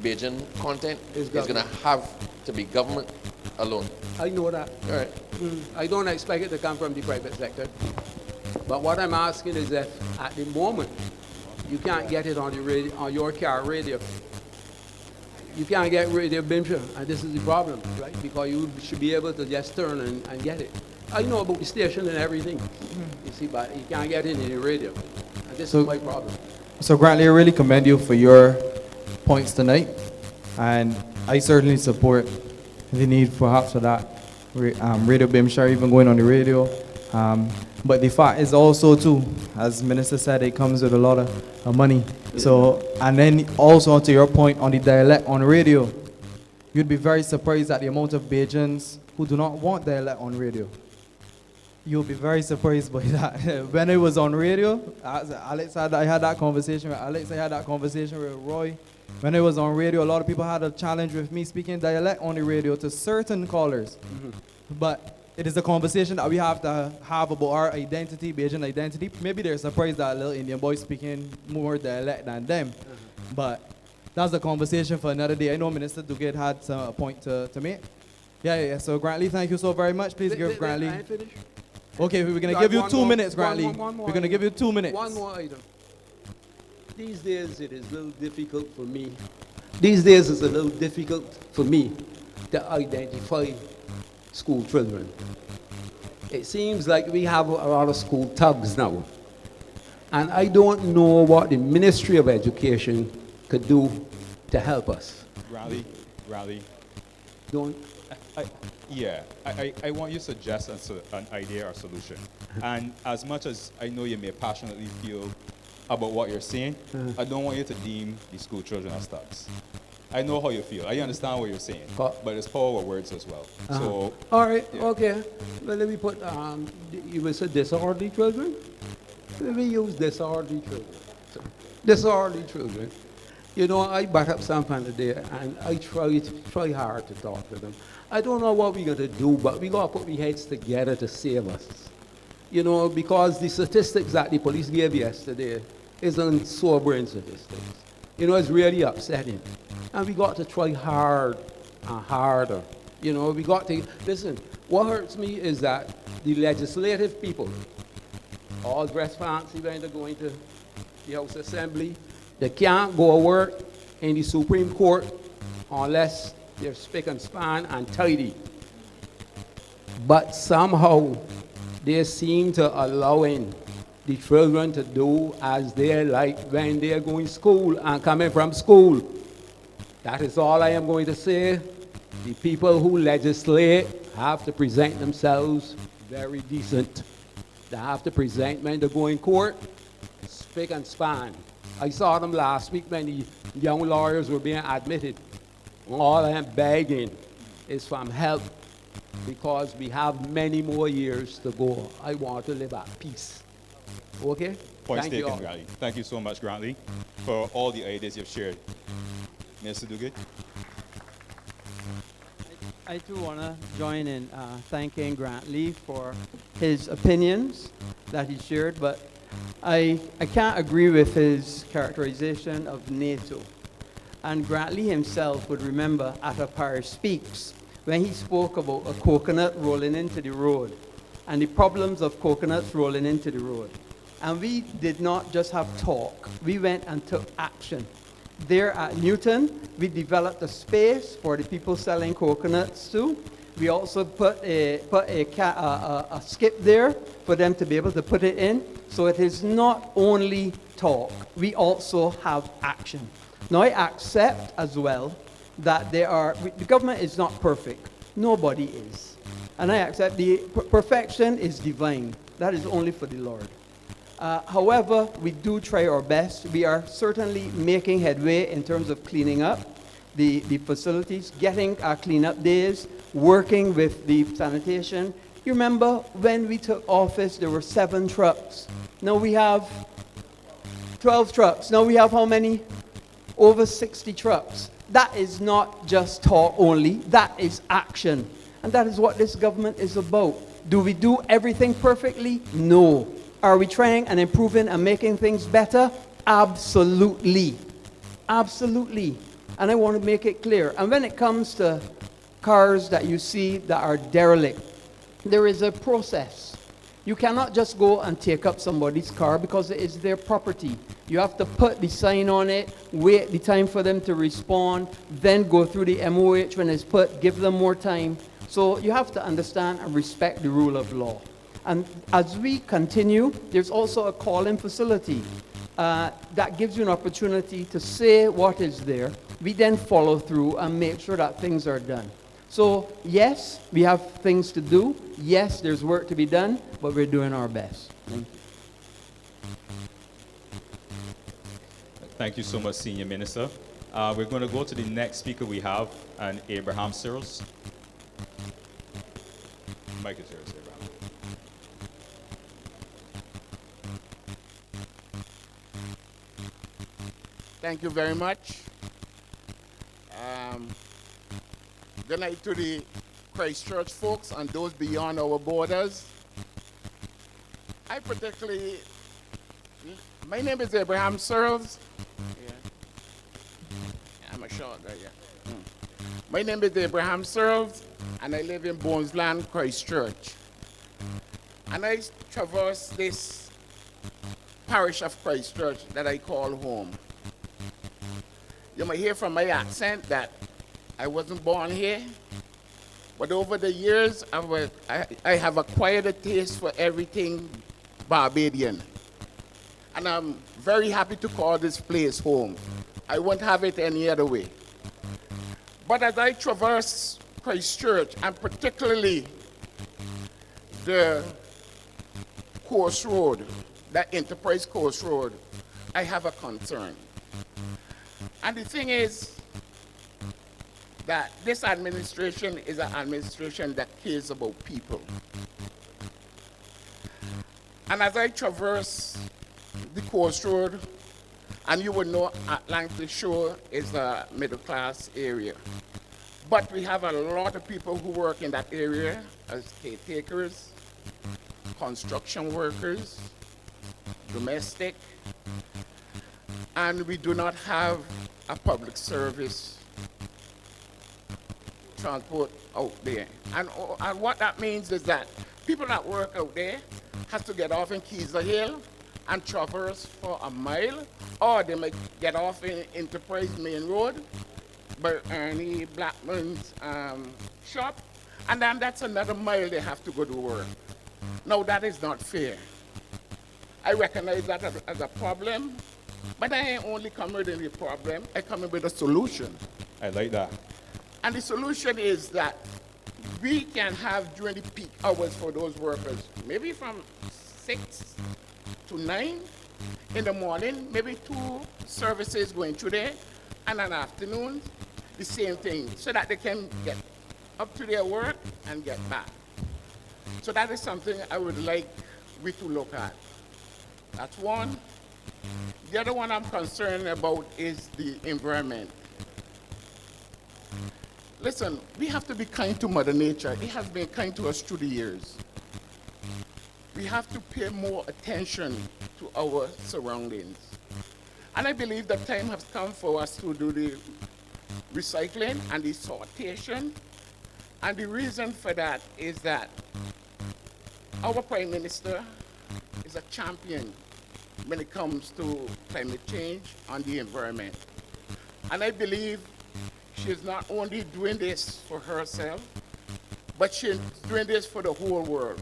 Bajan content is going to have to be government alone. I know that. All right. I don't expect it to come from the private sector. But what I'm asking is that at the moment, you can't get it on the radio, on your car radio. You can't get Radio Bimshire, and this is the problem, right? Because you should be able to just turn and get it. I know about the station and everything, you see, but you can't get it in the radio. And this is my problem. So Grantley, I really commend you for your points tonight, and I certainly support the need perhaps for that Radio Bimshire even going on the radio. But the fact is also too, as Minister said, it comes with a lot of money. So, and then also to your point on the dialect on radio, you'd be very surprised at the amount of Bajans who do not want dialect on radio. You'll be very surprised by that. When it was on radio, Alex had, I had that conversation with Alex, I had that conversation with Roy. When it was on radio, a lot of people had a challenge with me speaking dialect on the radio to certain callers. But it is a conversation that we have to have about our identity, Bajan identity. Maybe they're surprised that a little Indian boy speaking more dialect than them. But that's a conversation for another day. I know Minister Duguid had a point to make. Yeah. So Grantley, thank you so very much. Please give Grantley. Okay, we're going to give you 2 minutes, Grantley. We're going to give you 2 minutes. One more item. These days it is a little difficult for me. These days it's a little difficult for me to identify school children. It seems like we have a lot of school thugs now. And I don't know what the Ministry of Education could do to help us. Raleigh. Don't. I want you to suggest an idea or solution. And as much as I know you may passionately feel about what you're saying, I don't want you to deem the school children as thugs. I know how you feel. I understand what you're saying. But it's power of words as well. So, All right, yeah. okay. Well, let me put, you will say disorderly children? Let me use disorderly children. So, disorderly children. You know, I back up something today, and I try hard to talk to them. I don't know what we're going to do, but we got to put our heads together to save us. You know, because the statistics that the police gave yesterday isn't sobering statistics. You know, it's really upsetting. And we got to try hard and harder. You know, we got to, listen, what hurts me is that the legislative people, all dressed fancy when they're going to the House Assembly, they can't go to work in the Supreme Court unless they're spick and span and tidy. But somehow they seem to allowing the children to do as they like when they're going to school and coming from school. That is all I am going to say. The people who legislate have to present themselves very decent. They have to present when they go in court, spick and span. I saw them last week when the young lawyers were being admitted. All I am begging is from help because we have many more years to go. I want to live at peace. Okay? Point Thank you taken, all. Grantley. Thank you so much, Grantley, for all the ideas you've shared. Mr. Duguid? I too want to join in thanking Grantley for his opinions that he shared, but I can't agree with his characterization of NATO. And Grantley himself would remember at a Parish Speaks when he spoke about a coconut rolling into the road and the problems of coconuts rolling into the road. And we did not just have talk, we went and took action. There at Newton, we developed a space for the people selling coconuts too. We also put a skip there for them to be able to put it in. So it is not only talk, we also have action. Now I accept as well that the government is not perfect. Nobody is. And I accept the perfection is divine. That is only for the Lord. However, we do try our best. We are certainly making headway in terms of cleaning up the facilities, getting our cleanup days, working with the sanitation. You remember when we took office, there were 7 trucks. Now we have 12 trucks. Now we have how many? Over 60 trucks. That is not just talk only. That is action. And that is what this government is about. Do we do everything perfectly? No. Are we trying and improving and making things better? Absolutely. Absolutely. And I want to make it clear. And when it comes to cars that you see that are derelict, there is a process. You cannot just go and take up somebody's car because it is their property. You have to put the sign on it, wait the time for them to respond, then go through the MOH when it's put, give them more time. So you have to understand and respect the rule of law. And as we continue, there's also a call-in facility that gives you an opportunity to say what is there. We then follow through and make sure that things are done. So yes, we have things to do. Yes, there's work to be done, but we're doing our best. Thank you. Thank you so much, Senior Minister. We're going to go to the next speaker we have, and Abraham Searles. Mike is yours, Abraham. Thank you very much. Good night to the Christchurch folks and those beyond our borders. My name is Abraham Searles. Yeah. I'm a short guy, yeah. My name is Abraham Searles, and I live in Bonesland, Christchurch. And I traverse this parish of Christchurch that I call home. You might hear from my accent that I wasn't born here, but over the years, I have acquired a taste for everything Barbadian. And I'm very happy to call this place home. I won't have it any other way. But as I traverse Christchurch, and particularly the Coast Road, that Enterprise Coast Road, I have a concern. And the thing is, that this administration is an administration that cares about people. And as I traverse the coast road, and you would know Atlantic Shore is a middle class area. But we have a lot of people who work in that area as caretakers, construction workers, domestic, and we do not have a public service transport out there. And what that means is that people that work out there have to get off in Keyser Hill and traverse for a mile, or they might get off in Enterprise Main Road, by Ernie Blackman's shop, and then that's another mile they have to go to work. Now that is not fair. I recognize that as a problem, but I ain't only coming with a problem, I come with a solution. I like that. And the solution is that we can have during the peak hours for those workers, maybe from 6 to 9 in the morning, maybe 2 services going through there, and an afternoon, the same thing, so that they can get up to their work and get back. So that is something I would like we to look at. That's one. The other one I'm concerned about is the environment. Listen, we have to be kind to Mother Nature. It has been kind to us through the years. We have to pay more attention to our surroundings. And I believe the time has come for us to do the recycling and the sortation. And the reason for that is that our Prime Minister is a champion when it comes to climate change and the environment. And I believe she is not only doing this for herself, but she's doing this for the whole world.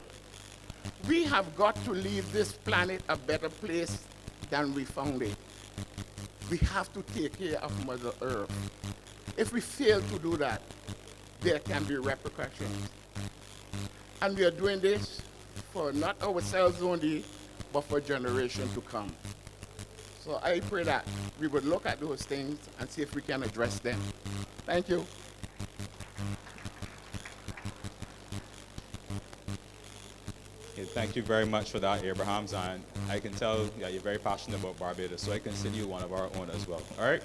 We have got to leave this planet a better place than we found it. We have to take care of Mother Earth. If we fail to do that, there can be repercussions. And we are doing this for not ourselves only, but for generations to come. So I pray that we would look at those things and see if we can address them. Thank you. Okay, thank you very much for that, Abrahams, and I can tell that you're very passionate about Barbados, so I consider you one of our own as well. All right?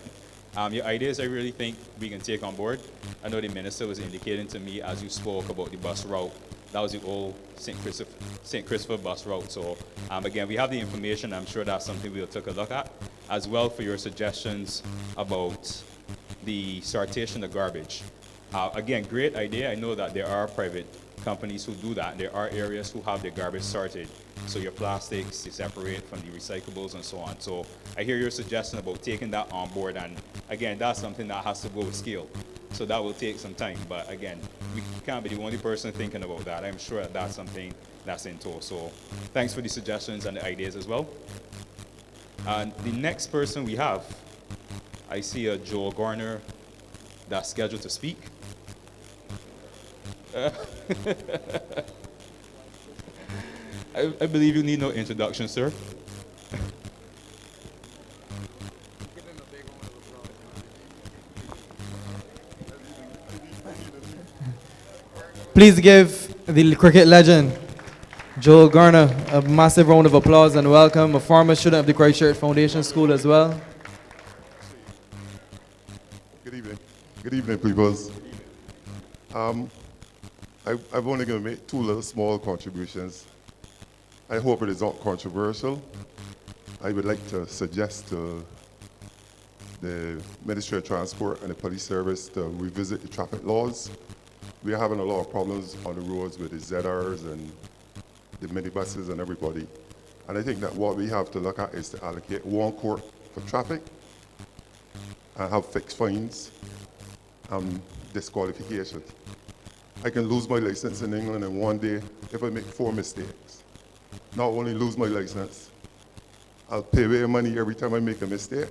Your ideas I really think we can take on board. I know the minister was indicating to me as you spoke about the bus route. That was the old St. Christopher bus route. So again, we have the information. I'm sure that's something we'll take a look at, as well for your suggestions about the sortation of garbage. Again, great idea. I know that there are private companies who do that. There are areas who have their garbage sorted. So your plastics, you separate from the recyclables and so on. So I hear your suggestion about taking that on board. And again, that's something that has to go with skill. So that will take some time. But again, we can't be the only person thinking about that. I'm sure that that's something that's in tow. So thanks for the suggestions and the ideas as well. And the next person we have, I see a Joel Garner that's scheduled to speak. I believe you need no introduction, sir. Please give the cricket legend, Joel Garner, a massive round of applause and welcome, a former student of the Christchurch Foundation School as well. Good evening. Good evening, peoples. I'm only going to make 2 little small contributions. I hope it is not controversial. I would like to suggest to the Ministry of Transport and the Police Service to revisit the traffic laws. We are having a lot of problems on the roads with the ZRs and the minibuses and everybody. And I think that what we have to look at is to allocate 1 court for traffic and have fixed fines and disqualifications. I can lose my license in England in 1 day if I make 4 mistakes. Not only lose my license, I'll pay away money every time I make a mistake,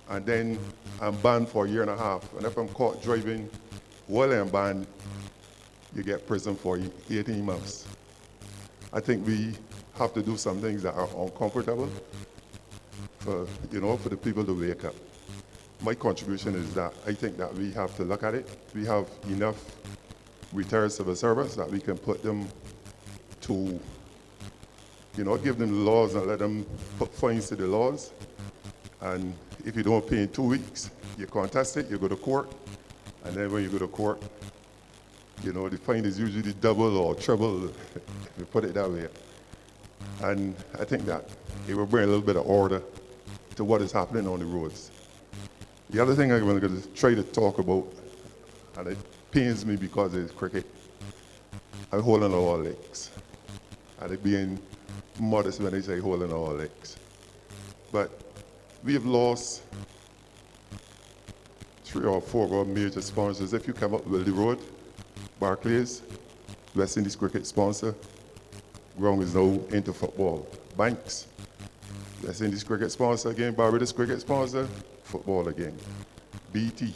and then I'm banned for a year and a half. And if I'm caught driving while I'm banned, you get prison for 18 months. I think we have to do some things that are uncomfortable for the people to wake up. my contribution is that I think that we have to look at it. We have enough retired civil servants that we can put them to, give them the laws and let them put fines to the laws. And if you don't pay in 2 weeks, you contest it, you go to court. And then when you go to court, the fine is usually double or triple, if you put it that way. And I think that it will bring a little bit of order to what is happening on the roads. The other thing I'm going to try to talk about, and it pains me because it's cricket, I'm holding all legs. And it being modest when I say holding all legs. But we have lost 3 or 4 of our major sponsors. If you come up Wildy Road, Barclays, West Indies cricket sponsor, ground is now into football. Banks, West Indies cricket sponsor again, Barbados cricket sponsor, football again. BT,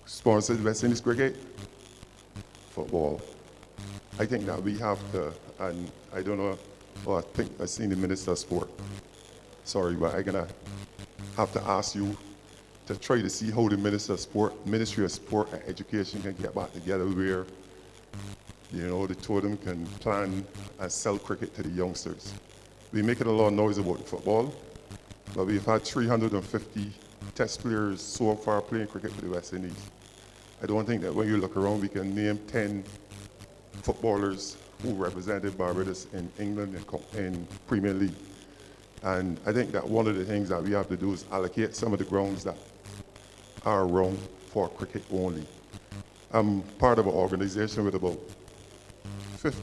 sponsored West Indies cricket, football. I think that we have to, and I don't know, I think I've seen the Minister of Sport. Sorry, but I'm gonna have to ask you to try to see how the Ministry of Sport and Education can get back together where, the two of them can plan and sell cricket to the youngsters. We're making a lot of noise about football, but we've had 350 test players so far playing cricket for the West Indies. I don't think that when you look around, we can name 10 footballers who represented Barbados in England in Premier League. And I think that one of the things that we have to do is allocate some of the grounds that are around for cricket only. I'm part of an organization with about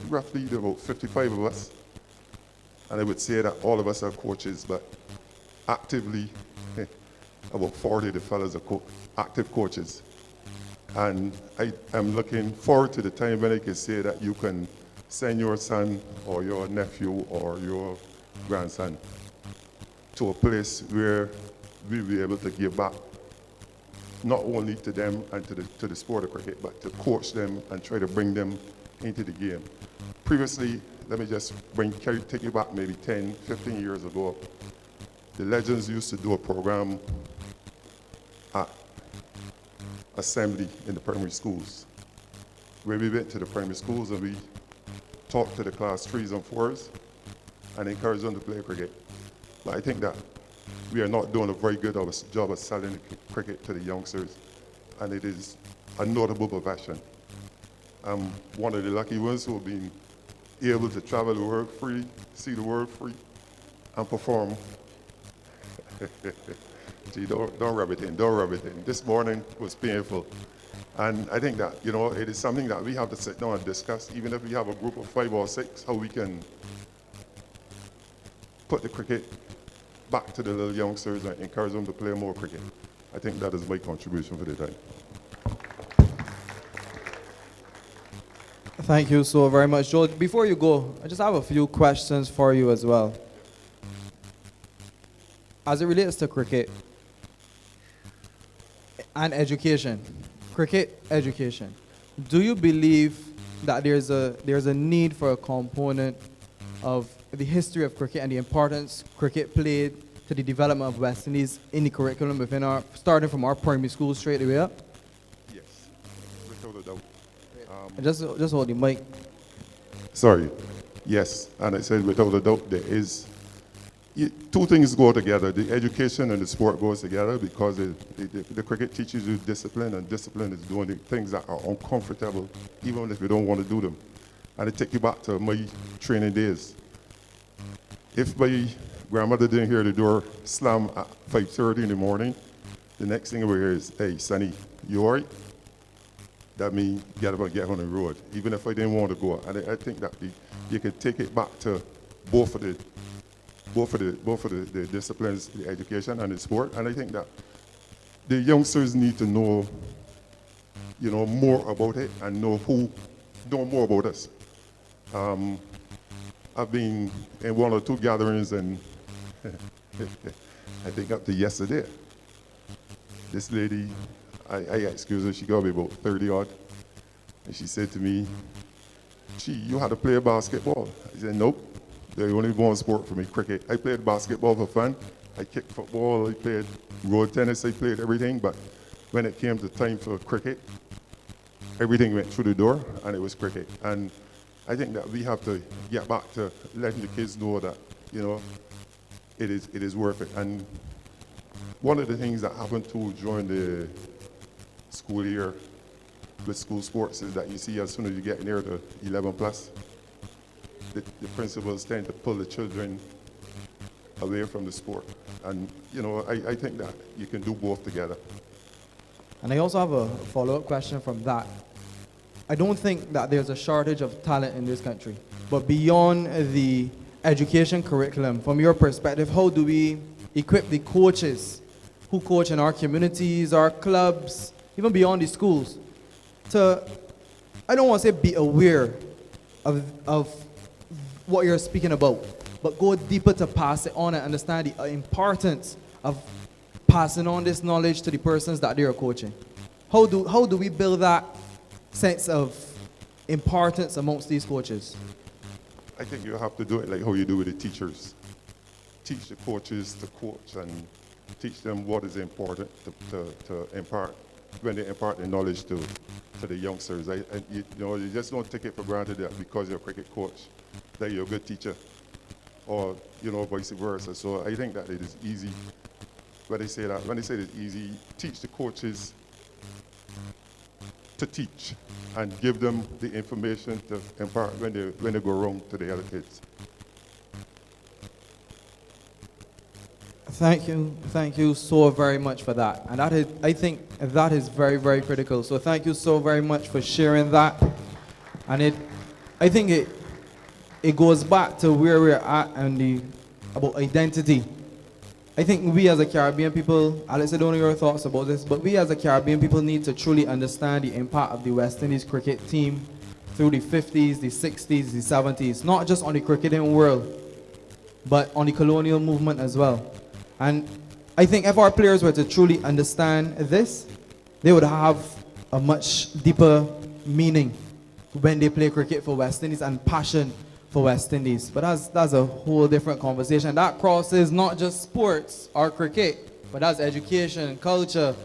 roughly about 55 of us. And I would say that all of us are coaches, but actively, about 40 of the fellas are active coaches. And I am looking forward to the time when I can say that you can send your son or your nephew or your grandson to a place where we'll be able to give back, not only to them and to the sport of cricket, but to coach them and try to bring them into the game. Previously, let me just take you back maybe 10, 15 years ago. The Legends used to do a program at Assembly in the primary schools, where we went to the primary schools and we talked to the class 3s and 4s and encouraged them to play cricket. But I think that we are not doing a very good job of selling cricket to the youngsters, and it is a notable profession. I'm one of the lucky ones who have been able to travel the world free, see the world free, and perform. Gee, don't rub it in, don't rub it in. This morning was painful. And I think that, it is something that we have to sit down and discuss, even if we have a group of 5 or 6, how we can put the cricket back to the little youngsters and encourage them to play more cricket. I think that is my contribution for the day. Thank you so very much, Joe. Before you go, I just have a few questions for you as well. As it relates to cricket and education, cricket education, do you believe that there's a need for a component of the history of cricket and the importance cricket played to the development of West Indies in the curriculum within starting from our primary school straight away up? Yes, without a doubt. Just hold the mic. Sorry. Yes, and I said without a doubt there is. Two things go together. The education and the sport goes together because the cricket teaches you discipline, and discipline is doing the things that are uncomfortable, even if you don't want to do them. And it takes you back to my training days. If my grandmother didn't hear the door slam at 5:30 in the morning, the next thing I would hear is, "Hey, Sonny, you all right?" That means get up and get on the road, even if I didn't want to go. And I think that you can take it back to both of the disciplines, the education and the sport. And I think that the youngsters need to know, more about it and know more about us. I've been in 1 or 2 gatherings, and I think up to yesterday, this lady, I excuse her, she got me about 30 odd, and she said to me, "Gee, you had to play basketball." I said, "Nope. The only one sport for me, cricket. I played basketball for fun, I kicked football, I played road tennis, I played everything, but when it came to time for cricket, everything went through the door and it was cricket. And I think that we have to get back to letting the kids know that, you know, it is worth it. And one of the things that happened too during the school year with school sports is that you see as soon as you get near to 11 plus, the principals tend to pull the children away from the sport. And, you know, I think that you can do both together. And I also have a follow-up question from that. I don't think that there's a shortage of talent in this country. But beyond the education curriculum, from your perspective, how do we equip the coaches who coach in our communities, our clubs, even beyond the schools, to, I don't want to say be aware of what you're speaking about, but go deeper to pass it on and understand the importance of passing on this knowledge to the persons that they are coaching? How do we build that sense of importance amongst these coaches? I think you have to do it like how you do with the teachers. Teach the coaches to coach and teach them what is important to impart, when they impart the knowledge to the youngsters. You know, you just don't take it for granted that because you're a cricket coach, that you're a good teacher, or, you know, vice versa. So I think that it is easy. When they say it's easy, teach the coaches to teach and give them the information to impart when they go wrong to the other kids. Thank you so very much for that. And that is, I think that is very, very critical. So thank you so very much for sharing that. And I think it goes back to where we're at and about identity. I think we as a Caribbean people, Alex, I don't know your thoughts about this, but we as a Caribbean people need to truly understand the impact of the West Indies cricket team through the 50s, the 60s, the 70s, not just on the cricketing world, but on the colonial movement as well. And I think if our players were to truly understand this, they would have a much deeper meaning when they play cricket for West Indies and passion for West Indies. But that's a whole different conversation. That crosses not just sports or cricket, but that's education, culture,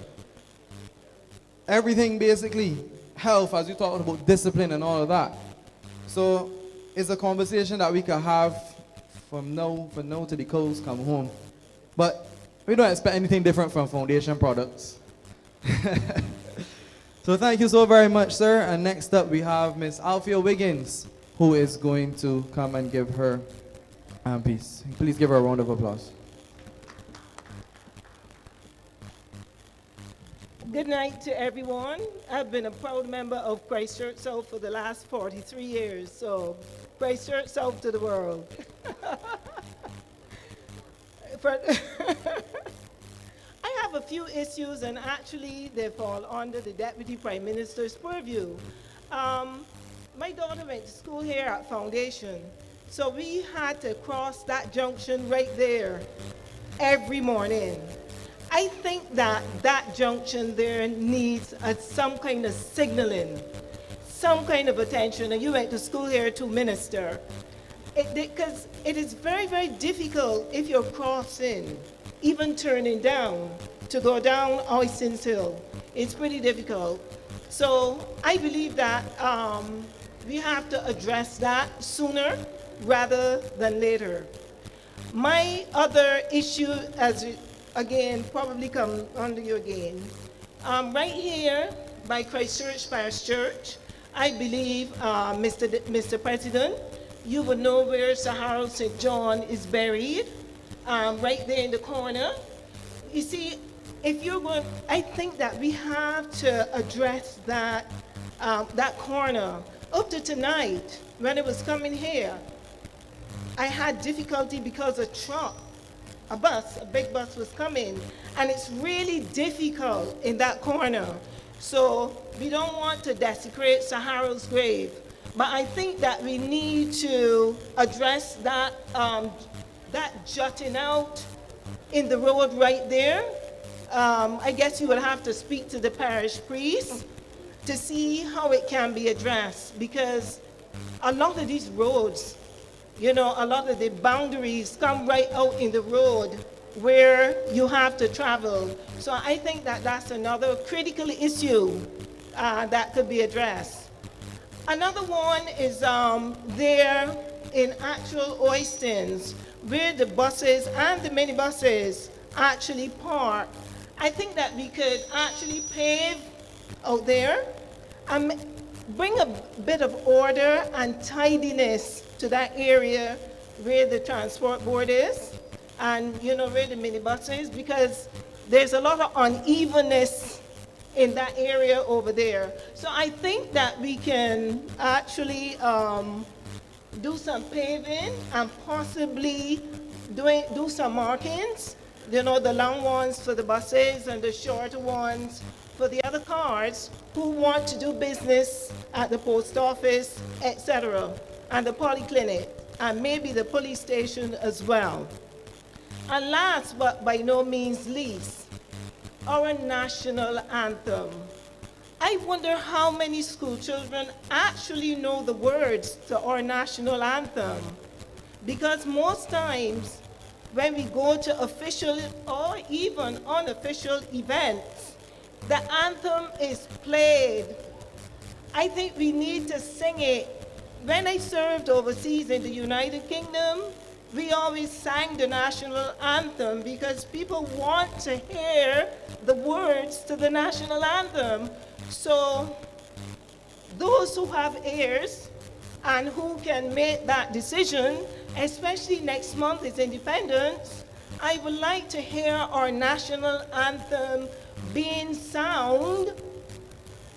everything basically, health, as you talked about, discipline and all of that. So it's a conversation that we can have from now to the cows come home. But we don't expect anything different from Foundation Products. So thank you so very much, sir. And next up we have Miss Althea Wiggins, who is going to come and give her piece. Please give her a round of applause. Good night to everyone. I've been a proud member of Christchurch South for the last 43 years, so Christchurch South to the world. I have a few issues, and actually they fall under the Deputy Prime Minister's purview. My daughter went to school here at Foundation, so we had to cross that junction right there every morning. I think that junction there needs some kind of signaling, some kind of attention. And you went to school here to minister. Because it is very, very difficult if you're crossing, even turning down, to go down Oyston's Hill. It's pretty difficult. So I believe that we have to address that sooner rather than later. My other issue, as again, probably come under you again, right here by Christchurch Parish Church, I believe, Mr. President, you would know where Sir Harold St. John is buried, right there in the corner. You see, if you're going, I think that we have to address that, that corner. Up to tonight, when it was coming here, I had difficulty because a truck, a big bus was coming, and it's really difficult in that corner. So we don't want to desecrate Sir Harold's grave. But I think that we need to address that, that jutting out in the road right there. I guess you would have to speak to the parish priest to see how it can be addressed, because a lot of these roads, you know, a lot of the boundaries come right out in the road, where you have to travel. So I think that that's another critical issue that could be addressed. Another one is there in actual Oistins, where the buses and the minibuses actually park. I think that we could actually pave out there and bring a bit of order and tidiness to that area where the transport board is and, you know, where the minibus is, because there's a lot of unevenness in that area over there. So I think that we can actually do some paving and possibly do some markings, you know, the long ones for the buses and the shorter ones for the other cars who want to do business at the post office, etc., and the polyclinic, and maybe the police station as well. And last but by no means least, our national anthem. I wonder how many school children actually know the words to our national anthem. Because most times when we go to official or even unofficial events, the anthem is played. I think we need to sing it. When I served overseas in the United Kingdom, we always sang the national anthem because people want to hear the words to the national anthem. So those who have ears and who can make that decision, especially next month is Independence, I would like to hear our national anthem being sound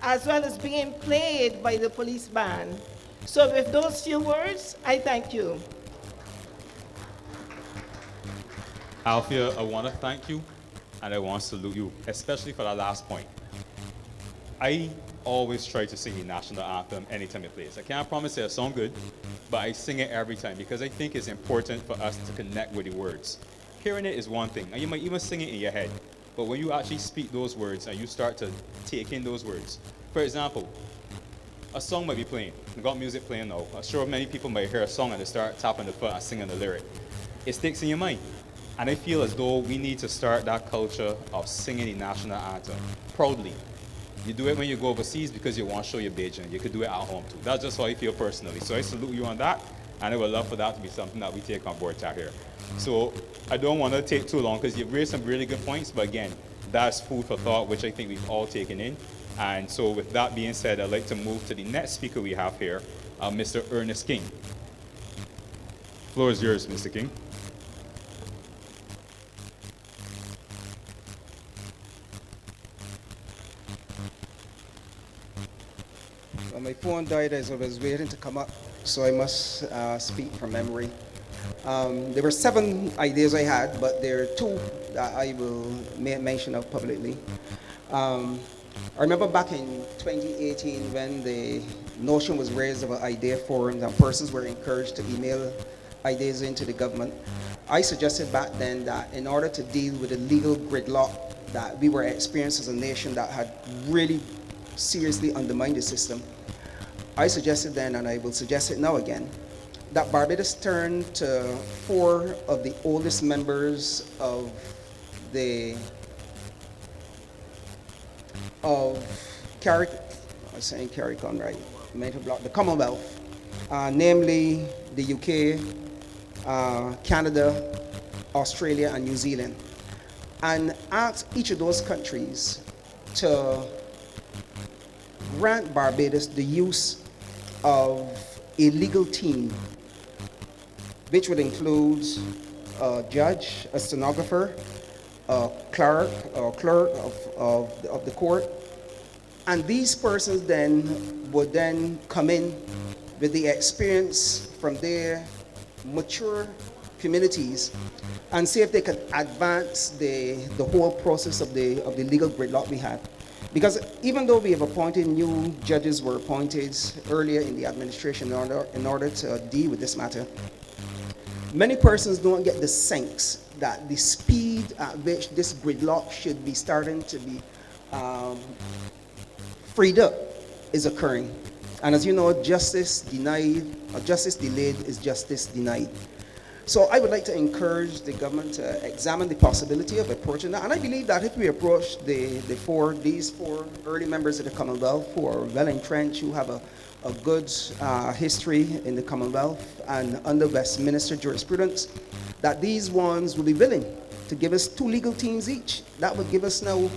as well as being played by the police band. So with those few words, I thank you. Althea, I want to thank you and I want to salute you, especially for that last point. I always try to sing the national anthem anytime it plays. I can't promise it'll sound good, but I sing it every time because I think it's important for us to connect with the words. Hearing it is one thing, and you might even sing it in your head, but when you actually speak those words and you start to take in those words. For example, a song might be playing. We've got music playing now. I'm sure many people might hear a song and they start tapping the foot and singing the lyric. It sticks in your mind. And I feel as though we need to start that culture of singing the national anthem proudly. You do it when you go overseas because you want to show your Beijing. You could do it at home too. That's just how I feel personally. So I salute you on that, and I would love for that to be something that we take on board out here. So I don't want to take too long because you've raised some really good points, but again, that's food for thought, which I think we've all taken in. And so with that being said, I'd like to move to the next speaker we have here, Mr. Ernest King. The floor is yours, Mr. King. Well, my phone died as I was waiting to come up, so I must speak from memory. There were 7 ideas I had, but there are 2 that I will make mention of publicly. I remember back in 2018 when the notion was raised about idea forums and persons were encouraged to email ideas into the government. I suggested back then that in order to deal with the legal gridlock that we were experiencing as a nation that had really seriously undermined the system, I suggested then, and I will suggest it now again, that Barbados turn to 4 of the oldest members of the CARICOM, right? Mental block, the Commonwealth, namely the UK, Canada, Australia, and New Zealand, and ask each of those countries to grant Barbados the use of a legal team, which would include a judge, a stenographer, a clerk of the court, and these persons then would then come in with the experience from their mature communities and see if they could advance the whole process of the legal gridlock we have. Because even though we have appointed new judges were appointed earlier in the administration in order to deal with this matter, many persons don't get the sense that the speed at which this gridlock should be starting to be freed up is occurring. And as you know, justice denied, or justice delayed is justice denied. So I would like to encourage the government to examine the possibility of approaching that. And I believe that if we approach these four early members of the Commonwealth who are well entrenched, who have a good history in the Commonwealth and under Westminster jurisprudence, that these ones will be willing to give us 2 legal teams each. That would give us now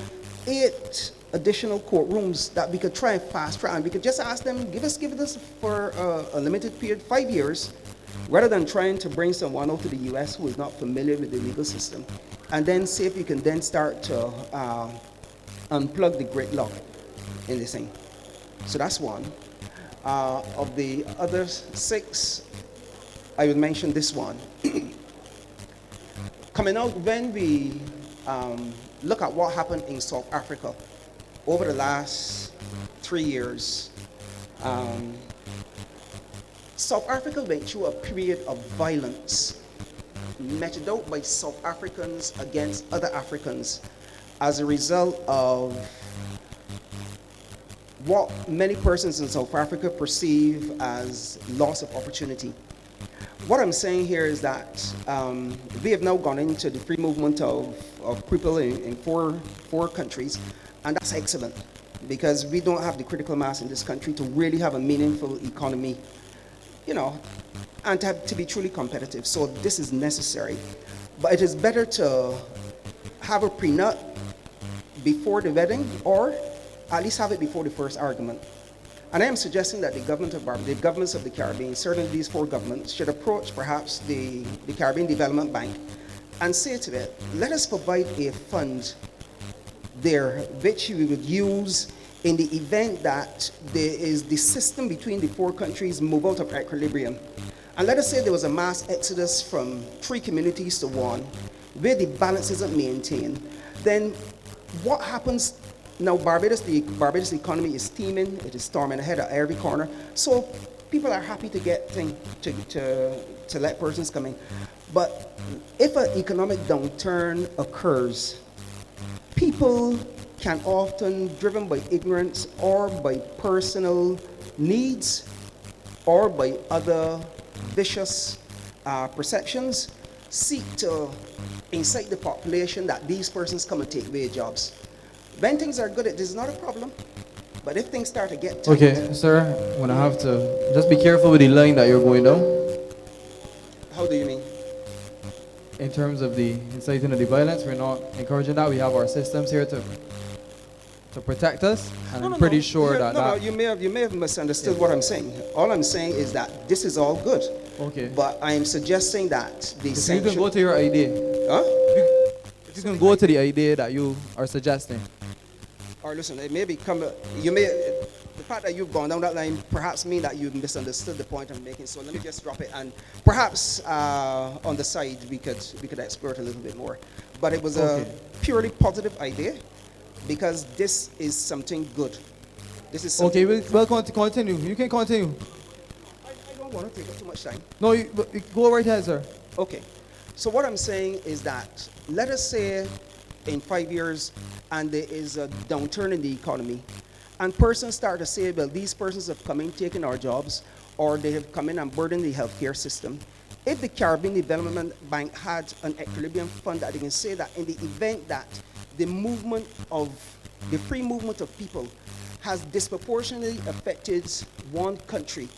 8 additional courtrooms that we could try and fast track. And we could just ask them, give us for a limited period, 5 years, rather than trying to bring someone out to the US who is not familiar with the legal system. And then see if you can then start to unplug the gridlock in this thing. So that's one. Of the other 6, I would mention this one. Coming out, when we look at what happened in South Africa over the last 3 years, South Africa went through a period of violence meted out by South Africans against other Africans as a result of what many persons in South Africa perceive as loss of opportunity. What I'm saying here is that we have now gone into the free movement of people in four countries, and that's excellent because we don't have the critical mass in this country to really have a meaningful economy, and to be truly competitive. So this is necessary. But it is better to have a prenup before the wedding, or at least have it before the first argument. And I am suggesting that the governments of the Caribbean, certainly these 4 governments, should approach perhaps the Caribbean Development Bank and say to it, let us provide a fund there which we would use in the event that there is the system between the 4 countries move out of equilibrium. And let us say there was a mass exodus from 3 communities to 1, where the balance isn't maintained. Then what happens? Now, Barbados economy is steaming. It is storming ahead at every corner. So people are happy to get to let persons come in. But if an economic downturn occurs, people can often, driven by ignorance or by personal needs or by other vicious perceptions, seek to incite the population that these persons come and take away jobs. When things are good, it is not a problem. But if things start to get tight, Okay, sir, when I have to just be careful with the line that you're going down. How do you mean? In terms of the inciting of the violence, we're not encouraging that. We have our systems here to protect us, and I'm pretty sure that you may have misunderstood what I'm saying. All I'm saying is that this is all good. Okay. But I am suggesting that the So you can go to your idea. Huh? You can go to the idea that you are suggesting. Or listen, it may become the fact that you've gone down that line perhaps mean that you misunderstood the point I'm making. So let me just drop it, and perhaps on the side we could explore it a little bit more. But it was a purely positive idea because this is something good. This is something well, continue. You can continue. I don't want to take up too much time. No, go right ahead, sir. Okay. So what I'm saying is that let us say in 5 years and there is a downturn in the economy and persons start to say, well, these persons have come in, taken our jobs, or they have come in and burdened the healthcare system. If the Caribbean Development Bank had an equilibrium fund that they can say that in the event that the free movement of people has disproportionately affected one country,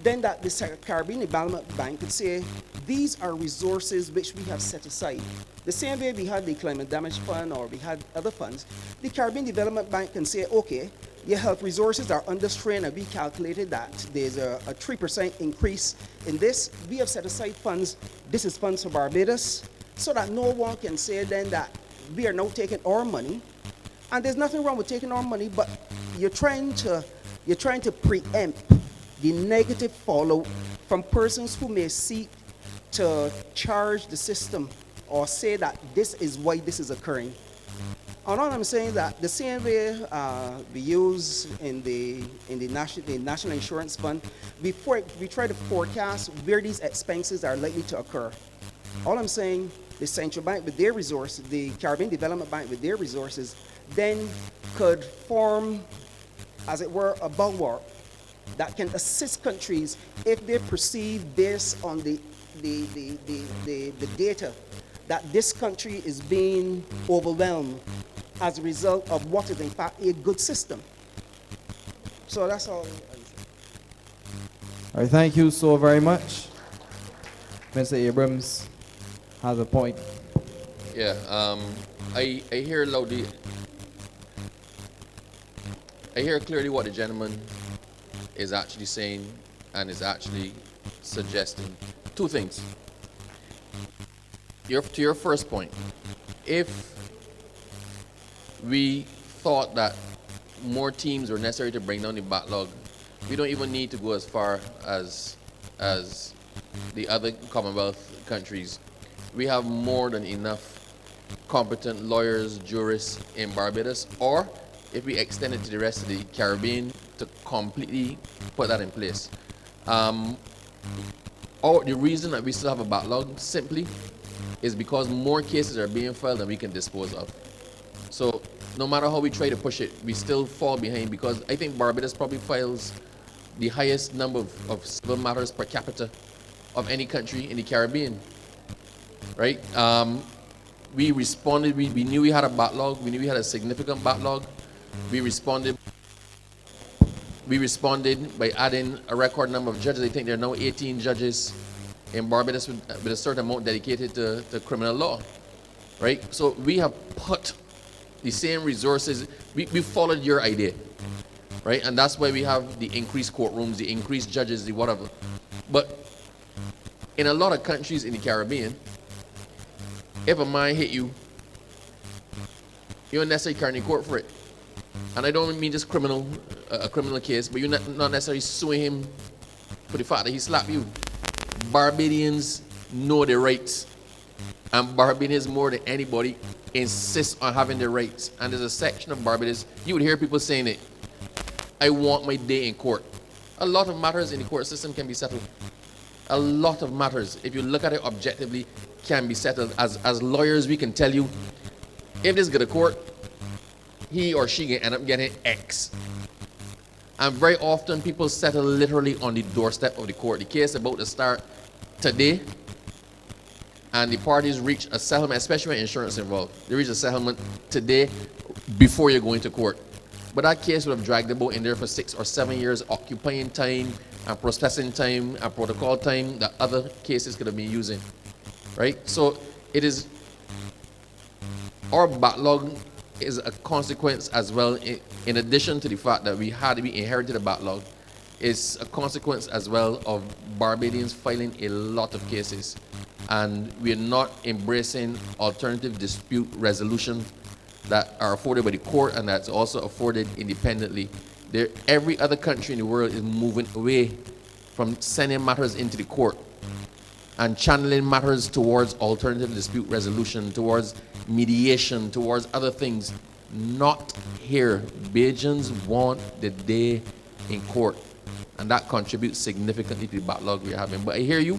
then that the Caribbean Development Bank could say, these are resources which we have set aside. The same way we had the Climate Damage Fund or we had other funds, the Caribbean Development Bank can say, okay, your health resources are under strain and we calculated that there's a 3% increase in this. We have set aside funds, this is funds for Barbados, so that no one can say then that we are now taking our money. And there's nothing wrong with taking our money, but you're trying to preempt the negative fallout from persons who may seek to charge the system or say that this is why this is occurring. And all I'm saying that the same way we use in the National Insurance Fund, we try to forecast where these expenses are likely to occur. All I'm saying, the Central Bank with their resources, the Caribbean Development Bank with their resources, then could form, as it were, a bulwark that can assist countries if they perceive based on the the data that this country is being overwhelmed as a result of what is in fact a good system. So that's all. All right, thank you so very much. Mr. Abrams has a point. Yeah, I hear loudly, I hear clearly what the gentleman is actually saying and is actually suggesting. Two things. To your first point, if we thought that more teams were necessary to bring down the backlog, we don't even need to go as far as the other Commonwealth countries. We have more than enough competent lawyers, jurists in Barbados, or if we extend it to the rest of the Caribbean, to completely put that in place. The reason that we still have a backlog simply is because more cases are being filed than we can dispose of. So no matter how we try to push it, we still fall behind, because I think Barbados probably files the highest number of civil matters per capita of any country in the Caribbean, right? We responded, we knew we had a backlog, we knew we had a significant backlog. We responded by adding a record number of judges. I think there are now 18 judges in Barbados with a certain amount dedicated to criminal law, right? So we have put the same resources, we followed your idea, right? And that's why we have the increased courtrooms, the increased judges, the whatever. But in a lot of countries in the Caribbean, if a man hit you, you don't necessarily carry in court for it. And I don't mean just a criminal case, but you're not necessarily suing him for the fact that he slapped you. Barbadians know their rights, and Barbadians more than anybody insist on having their rights. And there's a section of Barbados, you would hear people saying it, I want my day in court. A lot of matters in the court system can be settled. A lot of matters, if you look at it objectively, can be settled. As lawyers, we can tell you, if this go to court, he or she can end up getting X. And very often people settle literally on the doorstep of the court. The case is about to start today, and the parties reach a settlement, especially when insurance involved. They reach a settlement today before you're going to court. But that case would have dragged about in there for 6 or 7 years, occupying time and processing time and protocol time that other cases could have been using, right? So it is, our backlog is a consequence as well, in addition to the fact that we inherited a backlog, is a consequence as well of Barbadians filing a lot of cases. And we're not embracing alternative dispute resolution that are afforded by the court and that's also afforded independently. Every other country in the world is moving away from sending matters into the court and channeling matters towards alternative dispute resolution, towards mediation, towards other things. Not here. Bajans want the day in court, and that contributes significantly to the backlog we're having. But I hear you.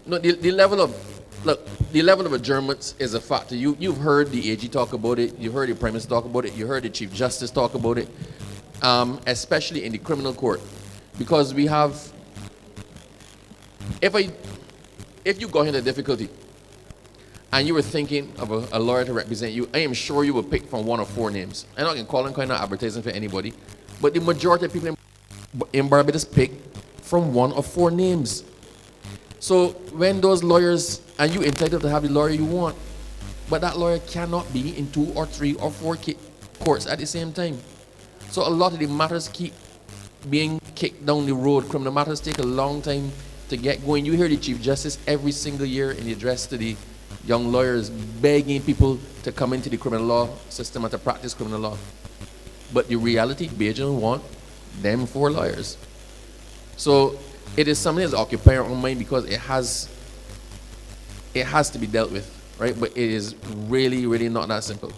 No, the level of adjournments is a factor. You've heard the AG talk about it. You heard the Prime Minister talk about it. You heard the Chief Justice talk about it, especially in the criminal court, because we have. If you got into difficulty and you were thinking of a lawyer to represent you, I am sure you would pick from 1 or 4 names. I'm not going to call them kind of advertising for anybody, but the majority of people in Barbados pick from 1 or 4 names. So when those lawyers, and you're entitled to have the lawyer you want, but that lawyer cannot be in 2 or 3 or 4 courts at the same time. So a lot of the matters keep being kicked down the road. Criminal matters take a long time to get going. You hear the Chief Justice every single year in the address to the young lawyers begging people to come into the criminal law system and to practice criminal law. But the reality, Bajan want them 4 lawyers. So it is something that's occupying our own mind because it has to be dealt with, right? But it is really, really not that simple.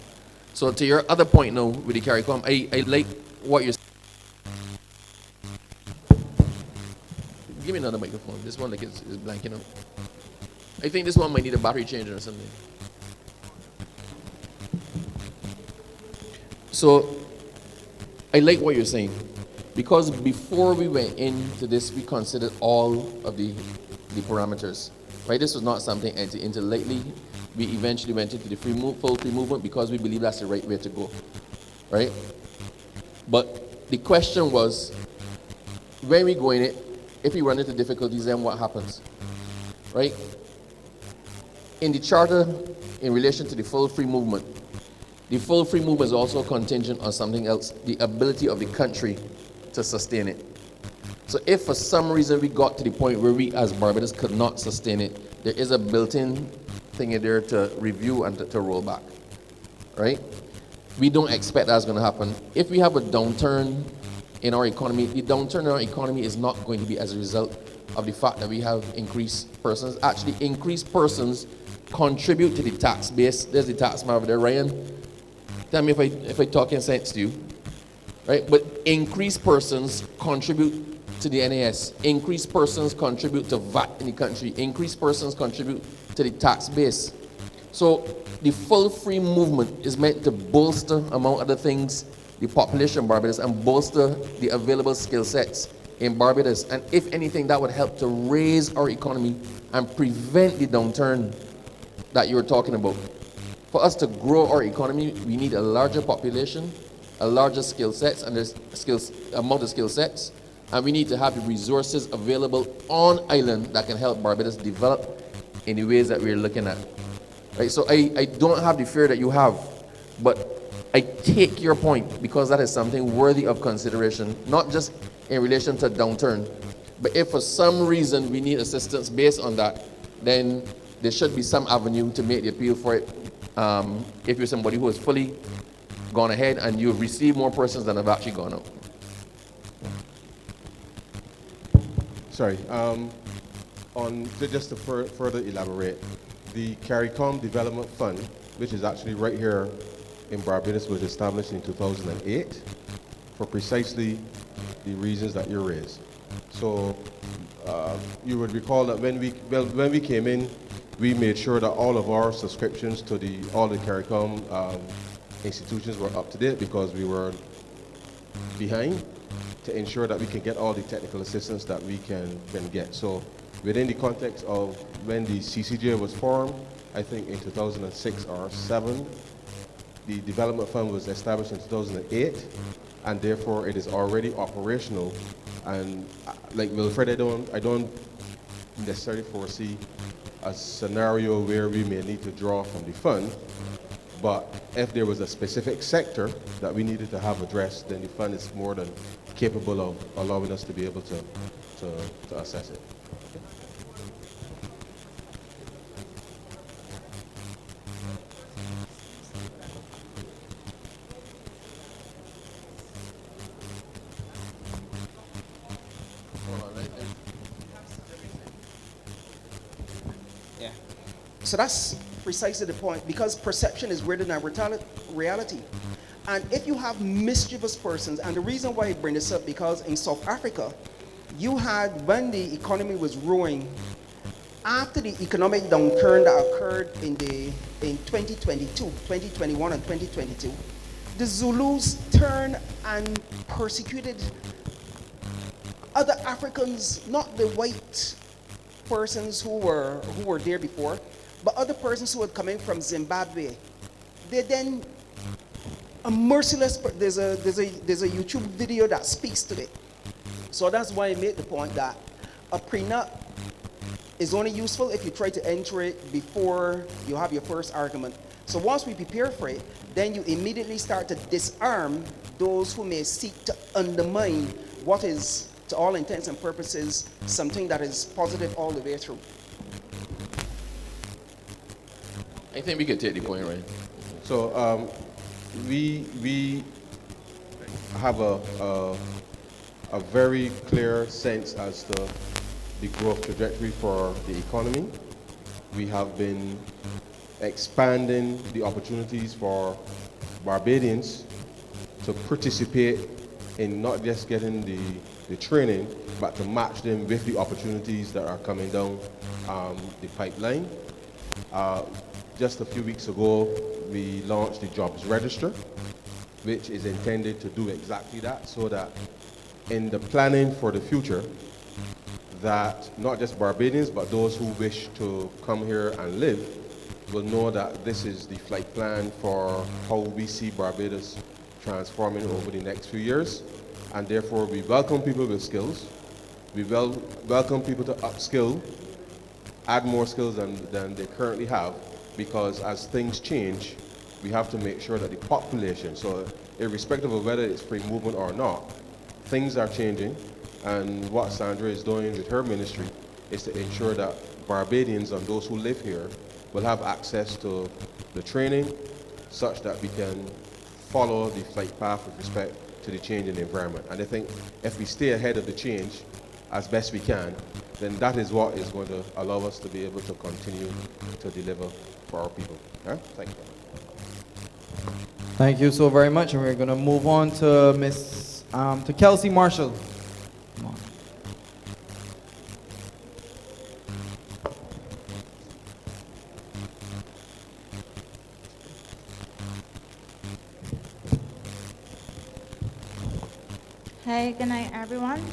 So to your other point now with the CARICOM, I like what you're saying. Give me another microphone. This one like is blanking out. I think this one might need a battery changer or something. So I like what you're saying. because before we went into this, we considered all of the parameters, right? This was not something entered into lately. We eventually went into the full free movement because we believe that's the right way to go, right? But the question was, when we go in it, if we run into difficulties, then what happens, right? In the charter, in relation to the full free movement is also contingent on something else, the ability of the country to sustain it. So if for some reason we got to the point where we as Barbados could not sustain it, there is a built-in thing in there to review and to roll back, right? We don't expect that's going to happen. If we have a downturn in our economy, the downturn in our economy is not going to be as a result of the fact that we have increased persons. Actually, increased persons contribute to the tax base. There's the tax man over there, Ryan. Tell me if I talking sense to you, right? But increased persons contribute to the NAS. Increased persons contribute to VAT in the country. Increased persons contribute to the tax base. So the full free movement is meant to bolster, among other things, the population in Barbados and bolster the available skill sets in Barbados. And if anything, that would help to raise our economy and prevent the downturn that you were talking about. For us to grow our economy, we need a larger population, a larger skill sets, and there's amount of skill sets, and we need to have the resources available on island that can help Barbados develop in the ways that we're looking at. Right? So I don't have the fear that you have, but I take your point because that is something worthy of consideration, not just in relation to downturn, but if for some reason we need assistance based on that, then there should be some avenue to make the appeal for it. If you're somebody who has fully gone ahead and you've received more persons than have actually gone out. Sorry, just to further elaborate, the CARICOM Development Fund, which is actually right here in Barbados, was established in 2008 for precisely the reasons that you raised. So you would recall that when we came in, we made sure that all of our subscriptions to all the CARICOM institutions were up to date because we were behind, to ensure that we can get all the technical assistance that we can get. So within the context of when the CCJ was formed, I think in 2006 or 7, the development fund was established in 2008, and therefore it is already operational. And like Wilfred, I don't necessarily foresee a scenario where we may need to draw from the fund, but if there was a specific sector that we needed to have addressed, then the fund is more than capable of allowing us to be able to assess it. So that's precisely the point, because perception is greater than reality. And if you have mischievous persons, and the reason why I bring this up, because in South Africa, you had, when the economy was ruining, after the economic downturn that occurred in 2021 and 2022, the Zulus turned and persecuted other Africans, not the white persons who were there before, but other persons who had come in from Zimbabwe. They then, a merciless, there's a YouTube video that speaks to it. So that's why I made the point that a prenup is only useful if you try to enter it before you have your first argument. So once we prepare for it, then you immediately start to disarm those who may seek to undermine what is, to all intents and purposes, something that is positive all the way through. I think we could take the point, right? So we have a very clear sense as to the growth trajectory for the economy. We have been expanding the opportunities for Barbadians to participate in not just getting the training, but to match them with the opportunities that are coming down the pipeline. Just a few weeks ago, we launched the Jobs Register, which is intended to do exactly that, so that in the planning for the future that not just Barbadians, but those who wish to come here and live will know that this is the flight plan for how we see Barbados transforming over the next few years. And therefore, we welcome people with skills. We welcome people to upskill, add more skills than they currently have, because as things change, we have to make sure that the population, so irrespective of whether it's free movement or not, things are changing. And what Sandra is doing with her ministry is to ensure that Barbadians and those who live here will have access to the training such that we can follow the flight path with respect to the change in the environment. And I think if we stay ahead of the change as best we can, then that is what is going to allow us to be able to continue to deliver for our people. Yeah? Thank you. Thank you so very much, and we're going to move on to to Kelsey Marshall. Come on. Hey, good night, everyone.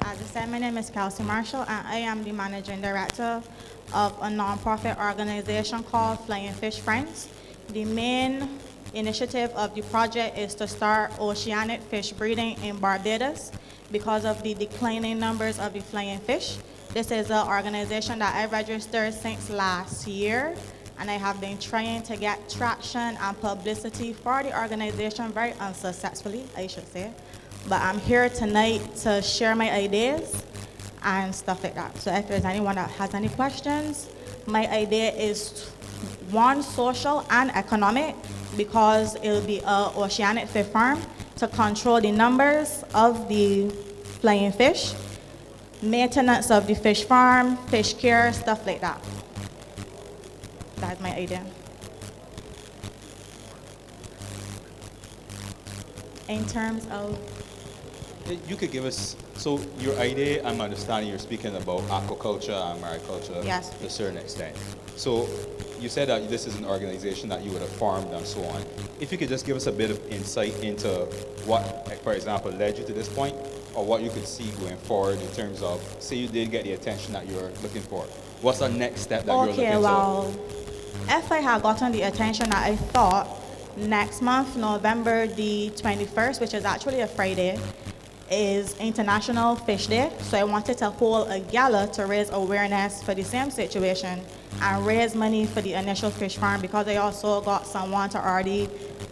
As I said, my name is Kelsey Marshall, and I am the managing director of a nonprofit organization called Flying Fish Friends. The main initiative of the project is to start oceanic fish breeding in Barbados because of the declining numbers of the flying fish. This is an organization that I registered since last year, and I have been trying to get traction and publicity for the organization very unsuccessfully, I should say. But I'm here tonight to share my ideas and stuff like that. So if there's anyone that has any questions, my idea is one, social and economic, because it will be an oceanic fish farm to control the numbers of the flying fish, maintenance of the fish farm, fish care, stuff like that. That's my idea. In terms of You could give us, so your idea, I'm understanding you're speaking about aquaculture and mariculture Yes. to a certain extent. So you said that this is an organization that you would have formed and so on. If you could just give us a bit of insight into what, like, for example, led you to this point, or what you could see going forward in terms of, say you did get the attention that you're looking for. What's the next step that you're looking okay, for? well, if I had gotten the attention that I thought, next month, November the 21st, which is actually a Friday, is International Fish Day. So I wanted to hold a gala to raise awareness for the same situation and raise money for the initial fish farm, because I also got someone to already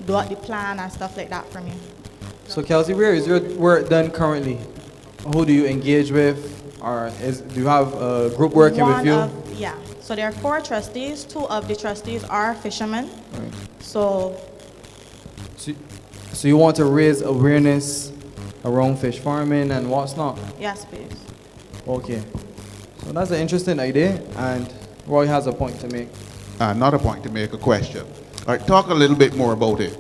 do out the plan and stuff like that for me. So Kelsey, where is your work done currently? Who do you engage with? Or do you have a group working with you? Yeah, so there are 4 trustees. 2 of the trustees are fishermen. Right. So So you want to raise awareness around fish farming and what's not? yes, please. Okay. So that's an interesting idea, and Roy has a point to make. Not a point to make, a question. All right, talk a little bit more about it.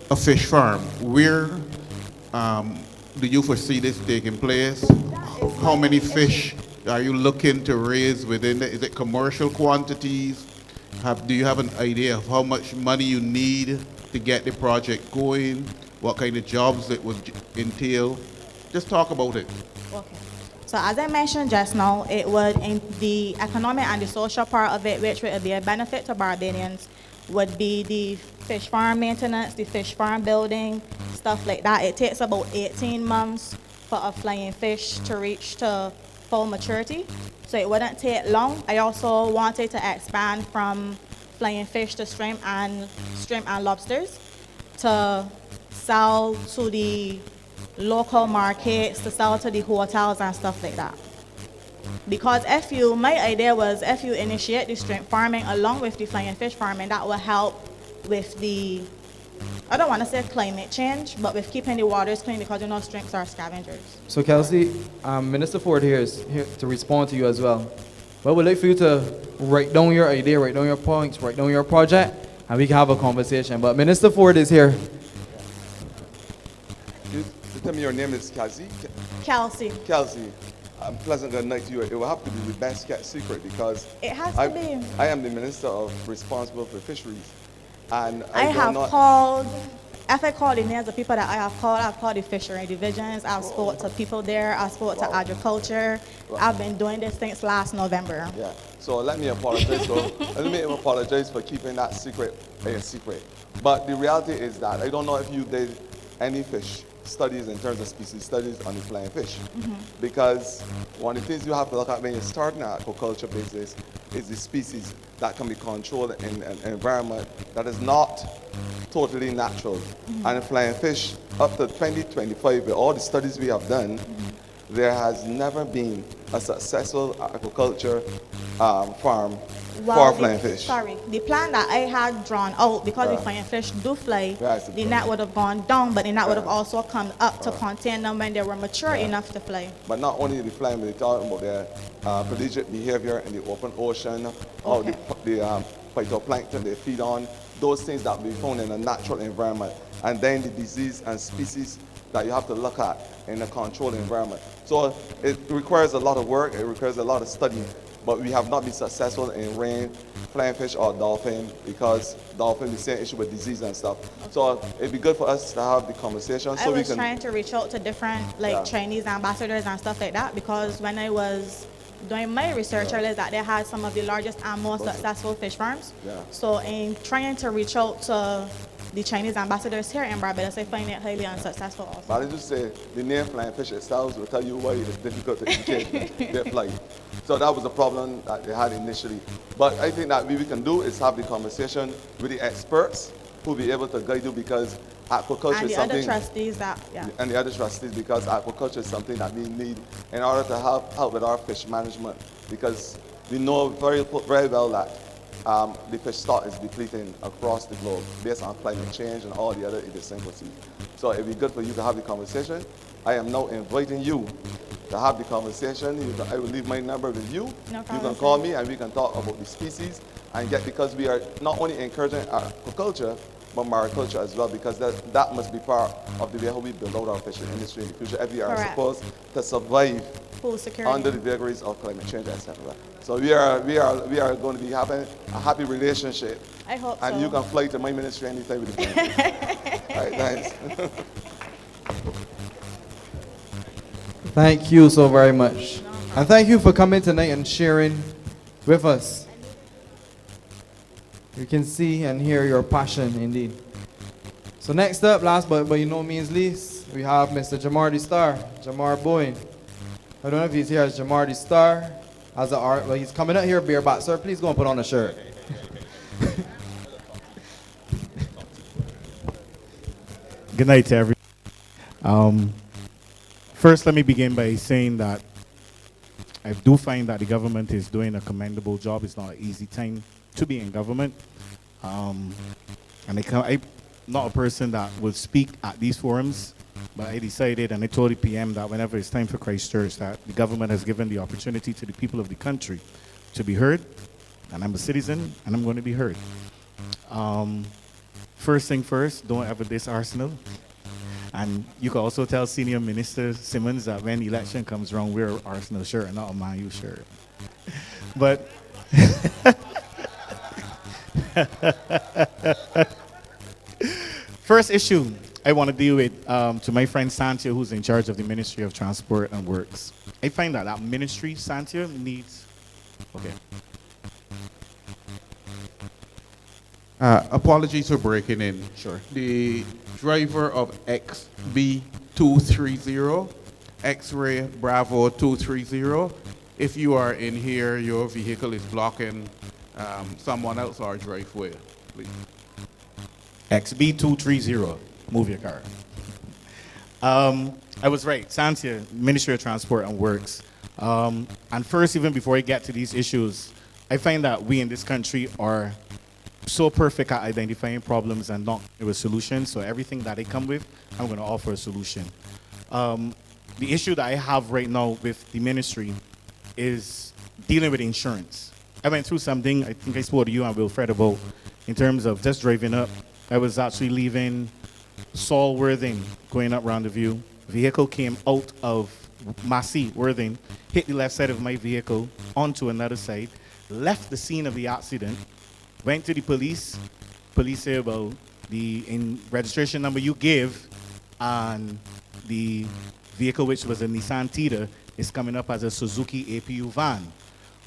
A fish farm, where do you foresee this taking place? How many fish are you looking to raise within it? Is it commercial quantities? Do you have an idea of how much money you need to get the project going? What kind of jobs it would entail? Just talk about it. Okay. So as I mentioned just now, it would, in the economic and the social part of it, which would be a benefit to Barbadians, would be the fish farm maintenance, the fish farm building, stuff like that. It takes about 18 months for a flying fish to reach to full maturity. So it wouldn't take long. I also wanted to expand from flying fish to shrimp and lobsters to sell to the local markets, to sell to the hotels and stuff like that. Because my idea was if you initiate the shrimp farming along with the flying fish farming, that will help with the, I don't want to say climate change, but with keeping the waters clean, because you know shrimps are scavengers. So Kelsey, Minister Ford here is here to respond to you as well. But we'd like for you to write down your idea, write down your points, write down your project, and we can have a conversation. But Minister Ford is here. You tell me your name is Kelsey? Kelsey. Kelsey. Pleasant good night to you. It will have to be the best kept secret, because It has to be. I am the Minister responsible for fisheries. And I have not, called After calling names, the people that I've called the fishery divisions, I've spoke to people there, I've spoke to agriculture. I've been doing this since last November. Yeah. So let me apologize. Let me apologize for keeping that secret a secret. But the reality is that I don't know if you did any fish studies in terms of species studies on the flying fish. Because one of the things you have to look at when you're starting an aquaculture business is the species that can be controlled in an environment that is not totally natural. And flying fish, up to 2025, with all the studies we have done, there has never been a successful aquaculture farm for flying fish. Sorry, the plan that I had drawn out, because the flying fish do fly, the net would have gone down, but the net would have also come up to contain them when they were mature enough to fly. But not only the flying, but they're talking about their pelagic behavior in the open ocean, how the phytoplankton they feed on, those things that we found in a natural environment, and then the disease and species that you have to look at in a controlled environment. So it requires a lot of work, it requires a lot of study, but we have not been successful in rearing flying fish or dolphin, because dolphin, the same issue with disease and stuff. So it'd be good for us to have the conversation so we can... trying to reach out to different Chinese ambassadors and stuff like that, because when I was doing my research, I realized that they had some of the largest and most successful fish farms. So in trying to reach out to the Chinese ambassadors here in Barbados, I find it highly unsuccessful also. But I just say the name flying fish itself will tell you why it's difficult to educate their flight. So that was a problem that they had initially. But I think that what we can do is have the conversation with the experts who will be able to guide you, because aquaculture And is the something... other trustees that, And the other trustees, because aquaculture is something that we need in order to help with our fish management, because we know very well that the fish stock is depleting across the globe based on climate change and all the other idiosyncrasies. So it'd be good for you to have the conversation. I am now inviting you to have the conversation. I will leave my number with you. No You problem, can call me and we can talk about the species and because we are not only encouraging aquaculture, but mariculture as well, because that must be part of the way how we build out our fishing industry in the future if we are Correct. supposed to survive Food security. under the vagaries of climate change, etc. So we are going to be having a happy relationship. I hope and so. you can fly to my ministry anytime with the plane. All right, thanks. Thank you so very much. And thank you for coming tonight and sharing with us. You can see and hear your passion indeed. So next up, last but by no means least, we have Mr. Jamar the Star, Jamar Boyne. I don't know if he's here as Jamar the Star, as an art, but he's coming out here bareback. Sir, please go and put on a shirt. Good night to everyone. First, let me begin by saying that I do find that the government is doing a commendable job. It's not an easy time to be in government. And I'm not a person that will speak at these forums, but I decided and I told the PM that whenever it's time for Christchurch, that the government has given the opportunity to the people of the country to be heard, and I'm a citizen and I'm going to be heard. First thing first, don't ever diss Arsenal. And you can also tell Senior Minister Simmons that when the election comes around, wear an Arsenal shirt and not a Man U shirt. But first issue I want to deal with to my friend Santia, who's in charge of the Ministry of Transport and Works. I find that that ministry, Santia, needs... Okay. Apologies for breaking in. Sure. The driver of XB230, X-ray Bravo 230, if you are in here, your vehicle is blocking someone else our driveway, please. XB230, move your car. I was right, Santia, Ministry of Transport and Works. And first, even before I get to these issues, I find that we in this country are so perfect at identifying problems and not with solutions. So everything that they come with, I'm going to offer a solution. The issue that I have right now with the ministry is dealing with insurance. I went through something, I think I spoke to you and Wilfred about, in terms of just driving up. I was actually leaving Saul Worthing, going up Round the View. Vehicle came out of Massey Worthing, hit the left side of my vehicle onto another side, left the scene of the accident, went to the police. Police say about the registration number you give and the vehicle, which was a Nissan Tita, is coming up as a Suzuki APU van.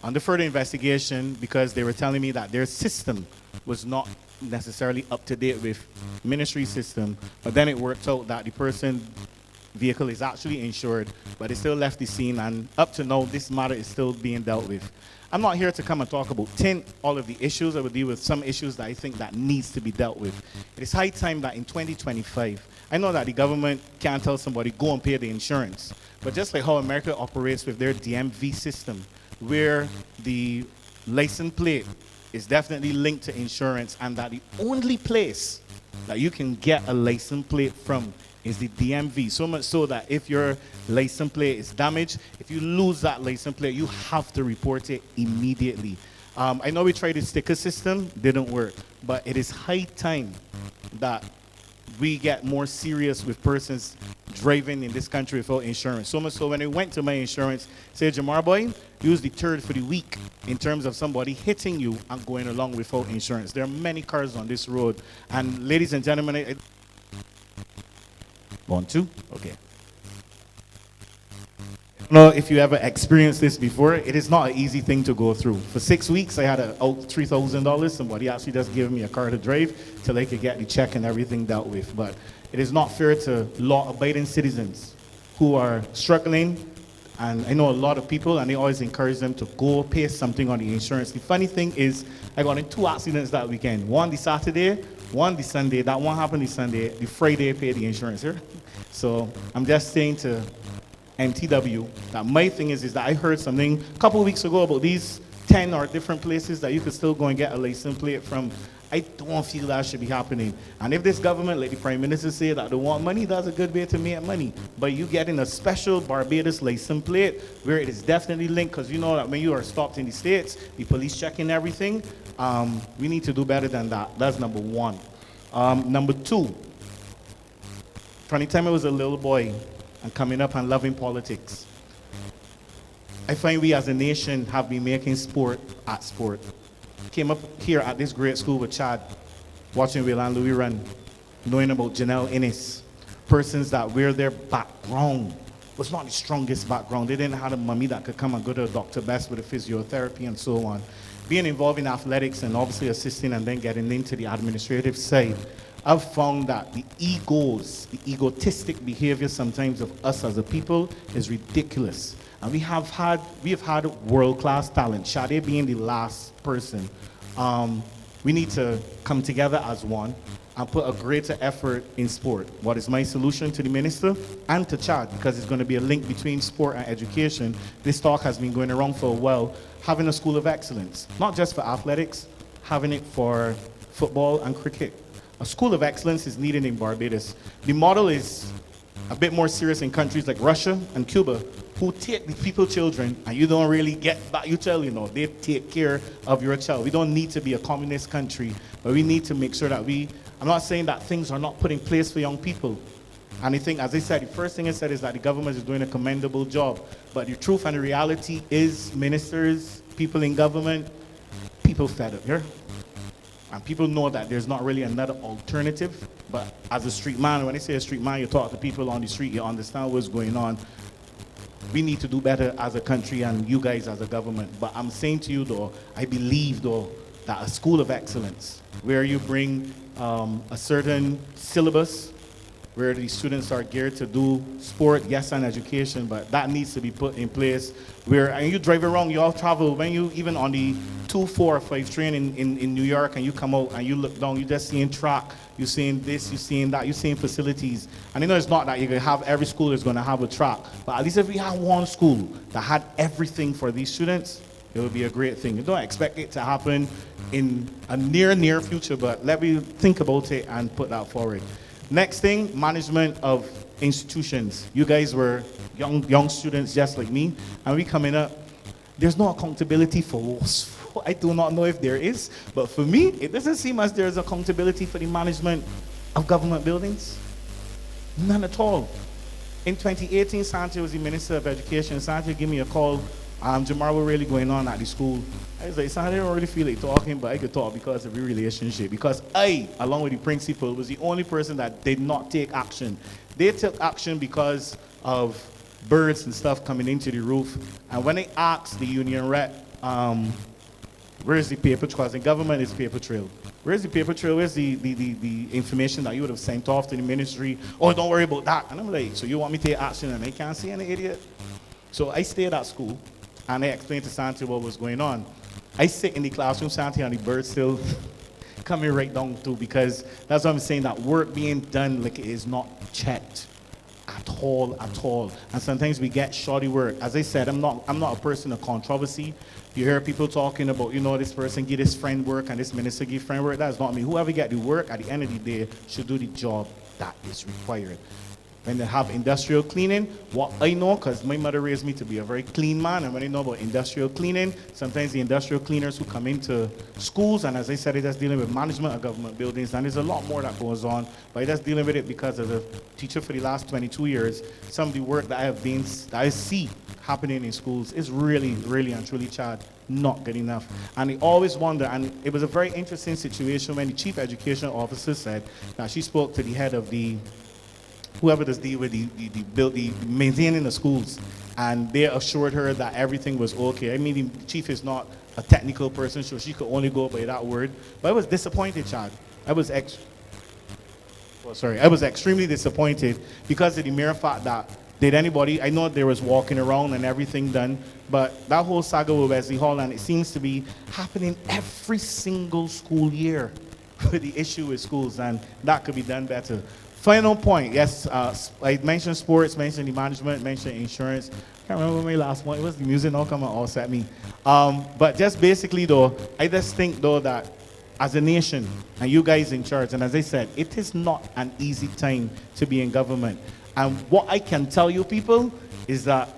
On the further investigation, because they were telling me that their system was not necessarily up to date with ministry system, but then it worked out that the person vehicle is actually insured, but it still left the scene, and up to now, this matter is still being dealt with. I'm not here to come and talk about all of the issues. I will deal with some issues that I think that needs to be dealt with. It is high time that in 2025, I know that the government can't tell somebody, go and pay the insurance, but just like how America operates with their DMV system, where the license plate is definitely linked to insurance, and that the only place that you can get a license plate from is the DMV. So much so that if your license plate is damaged, if you lose that license plate, you have to report it immediately. I know we tried the sticker system, didn't work, but it is high time that we get more serious with persons driving in this country without insurance. So much so when I went to my insurance, say, Jamar boy, use the third for the week in terms of somebody hitting you and going along without insurance. There are many cars on this road. And ladies and gentlemen, want to? Okay. I don't know if you ever experienced this before. It is not an easy thing to go through. For 6 weeks, I had out $3,000. Somebody actually just gave me a car to drive till I could get the check and everything dealt with. But it is not fair to law-abiding citizens who are struggling. And I know a lot of people, and they always encourage them to go pay something on the insurance. The funny thing is, I got in 2 accidents that weekend. One the Saturday, one the Sunday. That one happened the Sunday. The Friday I paid the insurance here. So I'm just saying to MTW that my thing is that I heard something a couple of weeks ago about these 10 or different places that you could still go and get a license plate from. I don't feel that should be happening. And if this government, like the Prime Minister say that they want money, that's a good way to make money. But you getting a special Barbados license plate where it is definitely linked, because you know that when you are stopped in the States, the police checking everything. We need to do better than that. That's number one. Number two, from the time I was a little boy and coming up and loving politics, I find we as a nation have been making sport at sport. Came up here at this great school with Chad, watching Wayland Louis run, knowing about Janelle Innes, persons that where their background was not the strongest background. They didn't have a mummy that could come and go to Dr. Best with a physiotherapy and so on. Being involved in athletics and obviously assisting and then getting into the administrative side, I've found that the egos, the egotistic behavior sometimes of us as a people is ridiculous. And we have had world-class talent, Shade being the last person. We need to come together as one and put a greater effort in sport. What is my solution to the minister and to Chad, because it's going to be a link between sport and education. This talk has been going around for a while, having a school of excellence, not just for athletics, having it for football and cricket. A school of excellence is needed in Barbados. The model is a bit more serious in countries like Russia and Cuba, who take the people's children and you don't really get back your child, you know, they take care of your child. We don't need to be a communist country, but we need to make sure that I'm not saying that things are not put in place for young people. And I think, as I said, the first thing I said is that the government is doing a commendable job. But the truth and the reality is ministers, people in government, people fed up here. And people know that there's not really another alternative. But as a street man, when I say a street man, you talk to people on the street, you understand what's going on. We need to do better as a country and you guys as a government. But I'm saying to you, though, I believe, though, that a school of excellence, where you bring a certain syllabus, where the students are geared to do sport, yes, and education, but that needs to be put in place where, and you drive around, you all travel, when you even on the 245 train in New York and you come out and you look down, you just seeing track, you're seeing this, you're seeing that, you're seeing facilities. And you know it's not that you're going to have every school is going to have a track, but at least if we had one school that had everything for these students, it would be a great thing. You don't expect it to happen in a near future, but let me think about it and put that forward. Next thing, management of institutions. You guys were young students just like me, and we coming up. There's no accountability for us. I do not know if there is, but for me, it doesn't seem as there's accountability for the management of government buildings. None at all. In 2018, Santi was the Minister of Education. Santi gave me a call Jamar, what really going on at the school? I was like, son, I don't really feel like talking, but I could talk because of the relationship. Because I, along with the principal, was the only person that did not take action. They took action because of birds and stuff coming into the roof. And when they asked the union rep, where's the paper trail? Because in government it's paper trail. Where's the paper trail? Where's the information that you would have sent off to the ministry? Oh, don't worry about that. And I'm like, so you want me to take action and I can't see any idiot? So I stayed at school and I explained to Santi what was going on. I sit in the classroom, Santi, and the birds still coming right down too, because that's what I'm saying, that work being done like it is not checked at all. And sometimes we get shoddy work. As I said, I'm not a person of controversy. You hear people talking about, this person give this friend work and this minister give friend work. That's not me. Whoever get the work at the end of the day should do the job that is required. When they have industrial cleaning, what I know, because my mother raised me to be a very clean man, and when I know about industrial cleaning, sometimes the industrial cleaners who come into schools, and as I said, it is dealing with management of government buildings, and there's a lot more that goes on, but it is dealing with it because as a teacher for the last 22 years, some of the work that I see happening in schools is really, really and truly, Chad, not good enough. And I always wonder, and it was a very interesting situation when the chief education officer said that she spoke to the head of the whoever does deal with the maintaining the schools, and they assured her that everything was okay. I mean, the chief is not a technical person, so she could only go by that word. But I was disappointed, Chad. I was extremely disappointed because of the mere fact that I know there was walking around and everything done, but that whole saga with Wesley Hall, and it seems to be happening every single school year with the issue with schools, and that could be done better. Final point, yes, I mentioned sports, mentioned the management, mentioned insurance. I can't remember my last one. It was the music, now come and offset me. But just basically though, I just think though that as a nation, and you guys in charge, and as I said, it is not an easy time to be in government. And what I can tell you people is that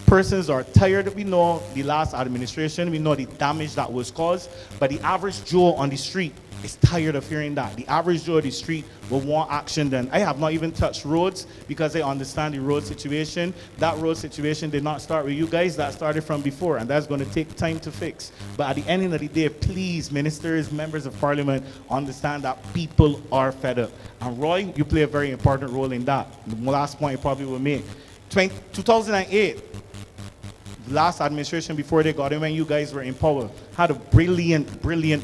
persons are tired. We know the last administration, we know the damage that was caused, but the average Joe on the street is tired of hearing that. The average Joe on the street will want action done. I have not even touched roads because I understand the road situation. That road situation did not start with you guys, that started from before, and that's going to take time to fix. But at the end of the day, please, ministers, members of parliament, understand that people are fed up. And Roy, you play a very important role in that. The last point I probably will make. 2008, the last administration before they got in, when you guys were in power, had a brilliant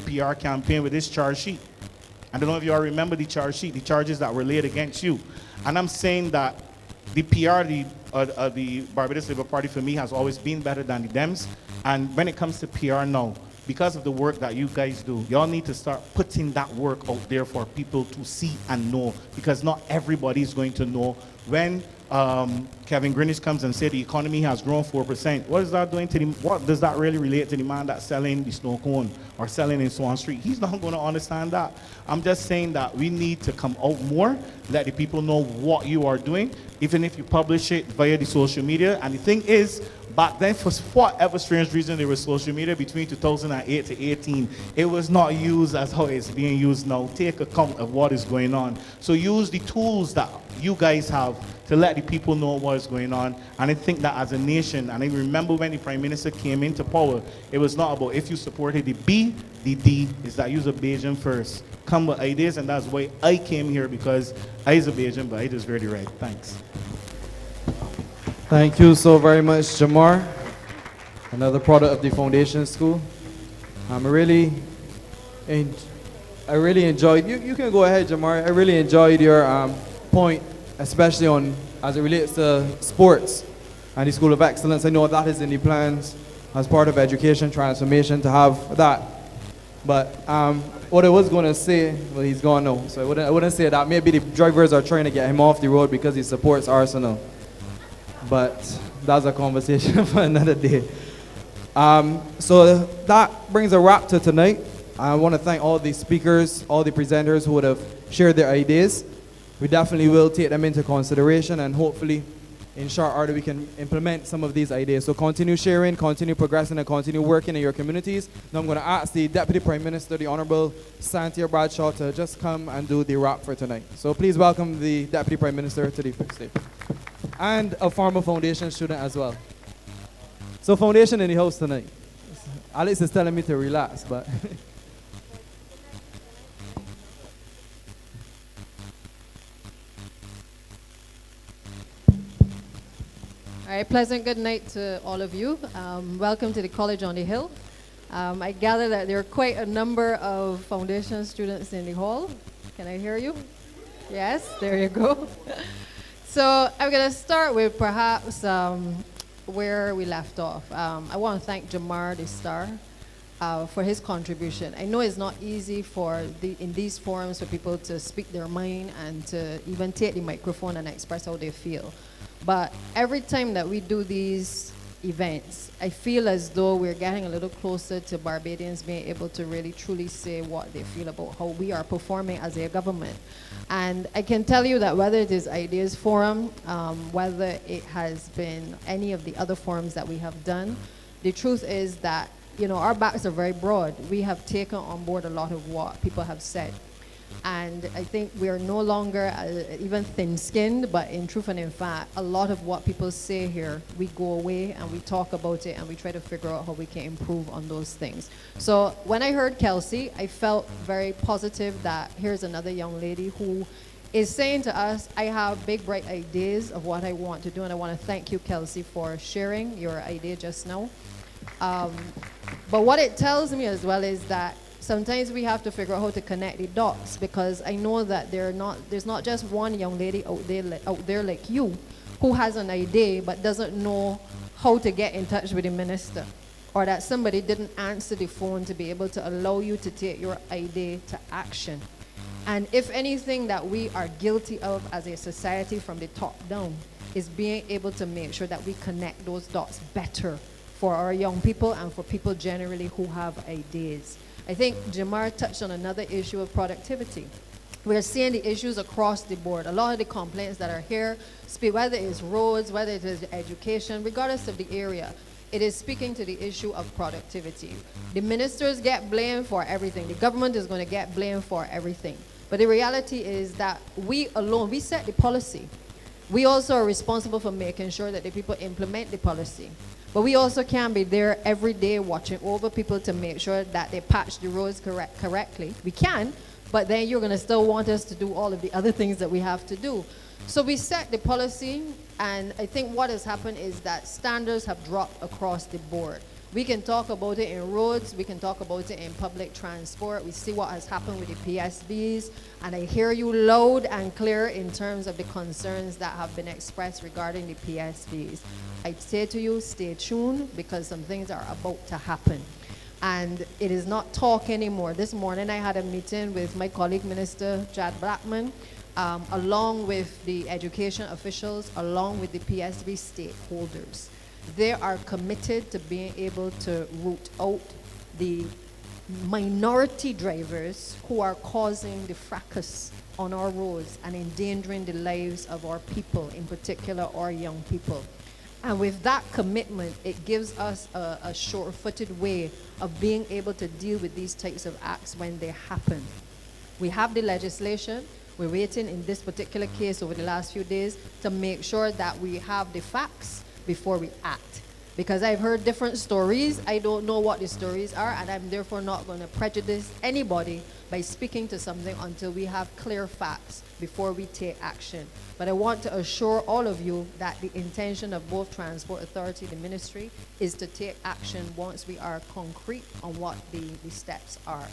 PR campaign with this charge sheet. I don't know if you all remember the charge sheet, the charges that were laid against you. And I'm saying that the PR, the Barbados Labour Party for me has always been better than the Dems. And when it comes to PR now, because of the work that you guys do, y'all need to start putting that work out there for people to see and know, because not everybody is going to know. When Kevin Greenwich comes and says the economy has grown 4%, what is that doing to what does that really relate to the man that's selling the snow cone or selling in Swan Street? He's not going to understand that. I'm just saying that we need to come out more, let the people know what you are doing, even if you publish it via the social media. And the thing is, back then, for whatever strange reason, there was social media between 2008 to 18. It was not used as how it's being used now. Take account of what is going on. So use the tools that you guys have to let the people know what is going on. And I think that as a nation, and I remember when the Prime Minister came into power, it was not about if you supported the B, the D is that you're a Bajan first. Come with ideas, and that's why I came here, because I is a Bajan, but I just really right. Thanks. Thank you so very much, Jamar. Another product of the Foundation School. I really enjoyed, you can go ahead, Jamar. I really enjoyed your point, especially on as it relates to sports and the School of Excellence. I know that is in the plans as part of education transformation to have that. But what I was going to say, well, he's gone now, so I wouldn't say that. Maybe the drivers are trying to get him off the road because he supports Arsenal. But that's a conversation for another day. So that brings a wrap to tonight. I want to thank all the speakers, all the presenters who would have shared their ideas. We definitely will take them into consideration, and hopefully in short order we can implement some of these ideas. So continue sharing, continue progressing, and continue working in your communities. Now I'm going to ask the Deputy Prime Minister, the Honorable Santia Bradshaw, to just come and do the wrap for tonight. So please welcome the Deputy Prime Minister to the stage. And a former foundation student as well. So So foundation in the house tonight. Alex is telling me to relax, but All right, pleasant good night to all of you. Welcome to the College on the Hill. I gather that there are quite a number of foundation students in the hall. Can I hear you? Yes, there you go. So I'm going to start with perhaps where we left off. I want to thank Jamar the Star for his contribution. I know it's not easy in these forums for people to speak their mind and to even take the microphone and express how they feel. But every time that we do these events, I feel as though we're getting a little closer to Barbadians being able to really truly say what they feel about how we are performing as a government. And I can tell you that whether it is Ideas Forum, whether it has been any of the other forums that we have done, the truth is that, you know, our backs are very broad. We have taken on board a lot of what people have said. And I think we are no longer even thin-skinned, but in truth and in fact, a lot of what people say here, we go away and we talk about it and we try to figure out how we can improve on those things. So when I heard Kelsey, I felt very positive that here's another young lady who is saying to us, I have big, bright ideas of what I want to do, and I want to thank you, Kelsey, for sharing your idea just now. But what it tells me as well is that sometimes we have to figure out how to connect the dots, because I know that there's not just one young lady out there like you who has an idea but doesn't know how to get in touch with the minister, or that somebody didn't answer the phone to be able to allow you to take your idea to action. And if anything that we are guilty of as a society from the top down is being able to make sure that we connect those dots better for our young people and for people generally who have ideas. I think Jamar touched on another issue of productivity. We're seeing the issues across the board. A lot of the complaints that are here speak, whether it's roads, whether it is education, regardless of the area, it is speaking to the issue of productivity. The ministers get blamed for everything. The government is going to get blamed for everything. But the reality is that we alone, we set the policy. We also are responsible for making sure that the people implement the policy. But we also can't be there every day watching over people to make sure that they patch the roads correctly. We can, but then you're going to still want us to do all of the other things that we have to do. So we set the policy, and I think what has happened is that standards have dropped across the board. We can talk about it in roads, we can talk about it in public transport. We see what has happened with the PSBs, and I hear you loud and clear in terms of the concerns that have been expressed regarding the PSBs. I say to you, stay tuned, because some things are about to happen. And it is not talk anymore. This morning I had a meeting with my colleague, Minister Jad Blackman, along with the education officials, along with the PSB stakeholders. They are committed to being able to root out the minority drivers who are causing the fracas on our roads and endangering the lives of our people, in particular our young people. And with that commitment, it gives us a sure-footed way of being able to deal with these types of acts when they happen. We have the legislation. We're waiting in this particular case over the last few days to make sure that we have the facts before we act. Because I've heard different stories. I don't know what the stories are, and I'm therefore not going to prejudice anybody by speaking to something until we have clear facts before we take action. But I want to assure all of you that the intention of both Transport Authority and the Ministry is to take action once we are concrete on what the steps are.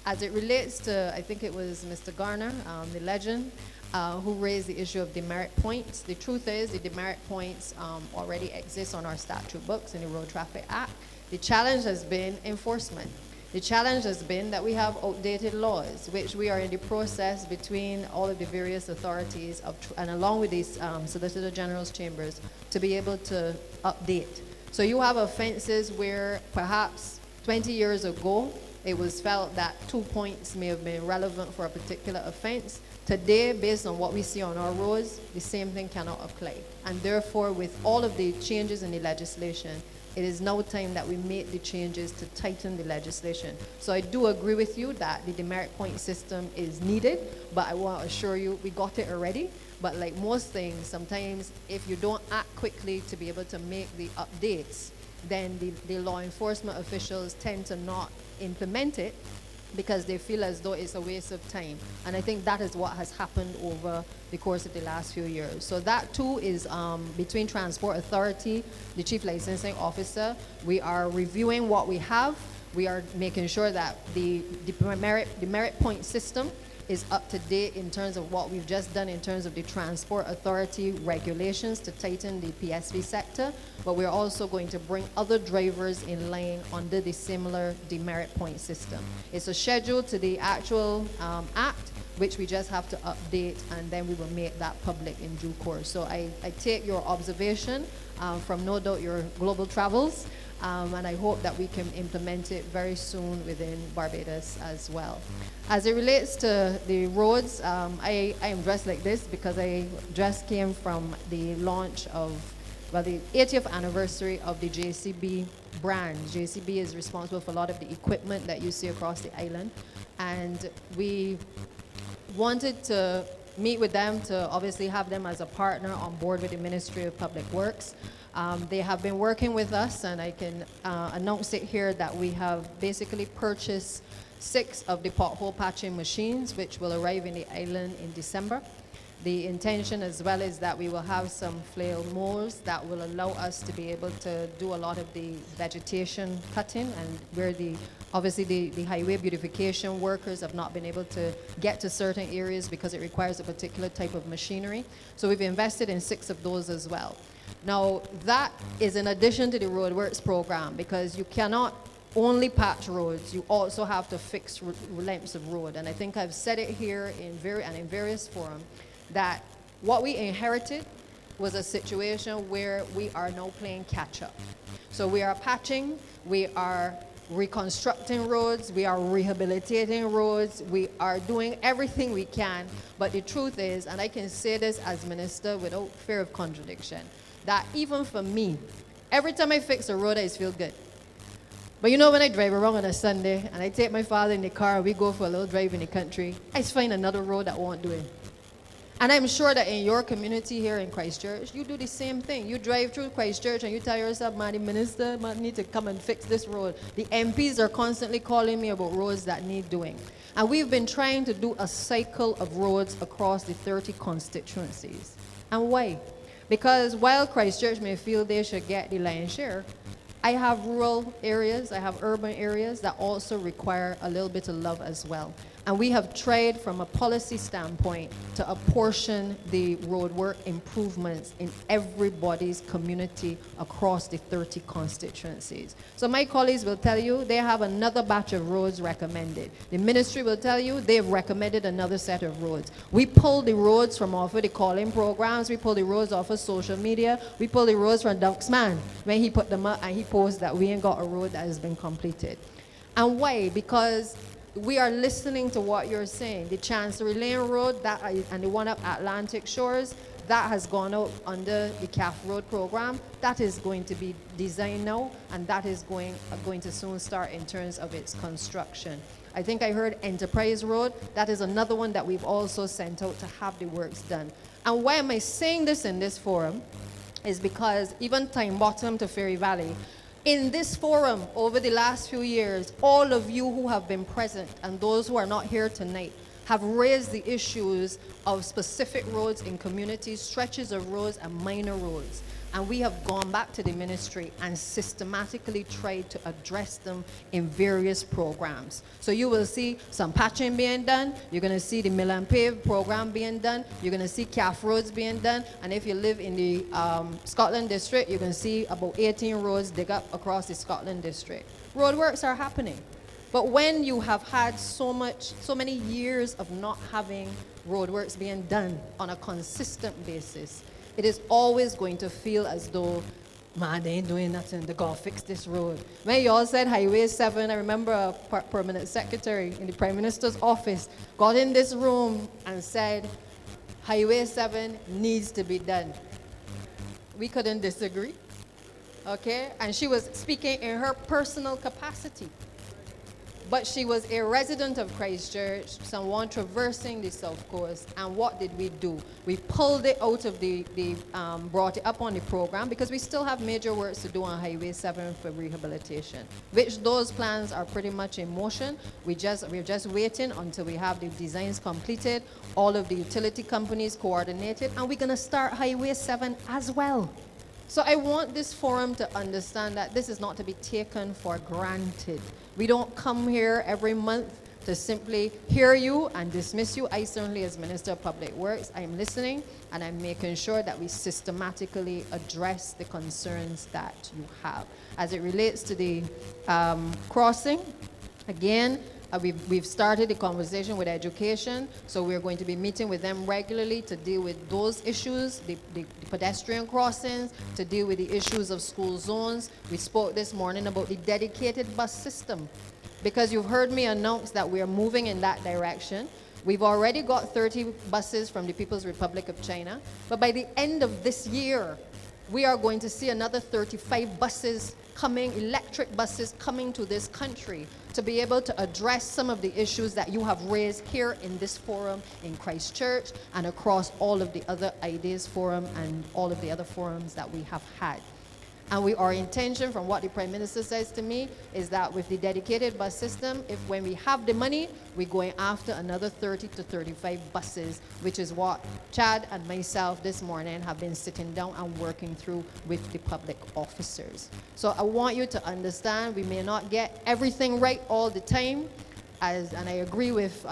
As it relates to, I think it was Mr. Garner, the legend, who raised the issue of demerit points. The truth is the demerit points already exist on our statute books in the Road Traffic Act. The challenge has been enforcement. The challenge has been that we have outdated laws, which we are in the process between all of the various authorities and along with these Solicitor General's chambers to be able to update. So you have offenses where perhaps 20 years ago it was felt that 2 points may have been relevant for a particular offense. Today, based on what we see on our roads, the same thing cannot apply. And therefore, with all of the changes in the legislation, it is now time that we make the changes to tighten the legislation. So I do agree with you that the demerit point system is needed, but I want to assure you we got it already. But like most things, sometimes if you don't act quickly to be able to make the updates, then the law enforcement officials tend to not implement it because they feel as though it's a waste of time. And I think that is what has happened over the course of the last few years. So that too is between Transport Authority, the Chief Licensing Officer. We are reviewing what we have. We are making sure that the merit point system is up to date in terms of what we've just done in terms of the Transport Authority regulations to tighten the PSV sector, but we're also going to bring other drivers in line under the similar demerit point system. It's a schedule to the actual act, which we just have to update, and then we will make that public in due course. So I take your observation from no doubt your global travels, and I hope that we can implement it very soon within Barbados as well. As it relates to the roads, I am dressed like this because I just came from the launch of, well, the 80th anniversary of the JCB brand. JCB is responsible for a lot of the equipment that you see across the island, and we wanted to meet with them to obviously have them as a partner on board with the Ministry of Public Works. They have been working with us, and I can announce it here that we have basically purchased 6 of the pothole patching machines, which will arrive in the island in December. The intention as well is that we will have some flail mowers that will allow us to be able to do a lot of the vegetation cutting, and where obviously the highway beautification workers have not been able to get to certain areas because it requires a particular type of machinery. So we've invested in 6 of those as well. Now, that is in addition to the roadworks program, because you cannot only patch roads, you also have to fix lengths of road. And I think I've said it here in various forums that what we inherited was a situation where we are now playing catch up. So we are patching, we are reconstructing roads, we are rehabilitating roads, we are doing everything we can. But the truth is, and I can say this as minister without fear of contradiction, that even for me, every time I fix a road, I just feel good. But you know, when I drive around on a Sunday and I take my father in the car and we go for a little drive in the country, I just find another road that won't do it. And I'm sure that in your community here in Christchurch, you do the same thing. You drive through Christchurch and you tell yourself, man, the minister might need to come and fix this road. The MPs are constantly calling me about roads that need doing. And we've been trying to do a cycle of roads across the 30 constituencies. And why? Because while Christchurch may feel they should get the lion's share, I have rural areas, I have urban areas that also require a little bit of love as well. And we have tried from a policy standpoint to apportion the roadwork improvements in everybody's community across the 30 constituencies. So my colleagues will tell you they have another batch of roads recommended. The ministry will tell you they've recommended another set of roads. We pull the roads from off of the calling programs, we pull the roads off of social media, we pull the roads from Duxman when he put them up and he posts that we ain't got a road that has been completed. And why? Because we are listening to what you're saying. The Chancery Lane Road and the one up Atlantic Shores, that has gone out under the CAF Road program. That is going to be designed now, and that is going to soon start in terms of its construction. I think I heard Enterprise Road. That is another one that we've also sent out to have the works done. And why am I saying this in this forum is because even Time Bottom to Ferry Valley, in this forum over the last few years, all of you who have been present and those who are not here tonight have raised the issues of specific roads in communities, stretches of roads and minor roads. And we have gone back to the ministry and systematically tried to address them in various programs. So you will see some patching being done. You're going to see the Mill and Pave program being done. You're going to see CAF roads being done. And if you live in the Scotland district, you're going to see about 18 roads dig up across the Scotland district. Roadworks are happening. But when you have had so many years of not having roadworks being done on a consistent basis, it is always going to feel as though, man, they ain't doing nothing. They gotta fix this road. When y'all said Highway 7, I remember a permanent secretary in the Prime Minister's office got in this room and said, Highway 7 needs to be done. We couldn't disagree, okay? And she was speaking in her personal capacity. but she was a resident of Christchurch, someone traversing the South Coast. And what did we do? We pulled it out of brought it up on the program because we still have major works to do on Highway 7 for rehabilitation, which those plans are pretty much in motion. We're just waiting until we have the designs completed, all of the utility companies coordinated, and we're gonna start Highway 7 as well. So I want this forum to understand that this is not to be taken for granted. We don't come here every month to simply hear you and dismiss you. I certainly, as Minister of Public Works, I'm listening and I'm making sure that we systematically address the concerns that you have. As it relates to the crossing, again, we've started the conversation with education, so we're going to be meeting with them regularly to deal with those issues, the pedestrian crossings, to deal with the issues of school zones. We spoke this morning about the dedicated bus system, because you've heard me announce that we're moving in that direction. We've already got 30 buses from the People's Republic of China, but by the end of this year, we are going to see another 35 buses coming, electric buses coming to this country to be able to address some of the issues that you have raised here in this forum in Christchurch and across all of the other Ideas Forum and all of the other forums that we have had. And our intention, from what the Prime Minister says to me, is that with the dedicated bus system, when we have the money, we're going after another 30 to 35 buses, which is what Chad and myself this morning have been sitting down and working through with the public officers. So I want you to understand, we may not get everything right all the time, and I agree with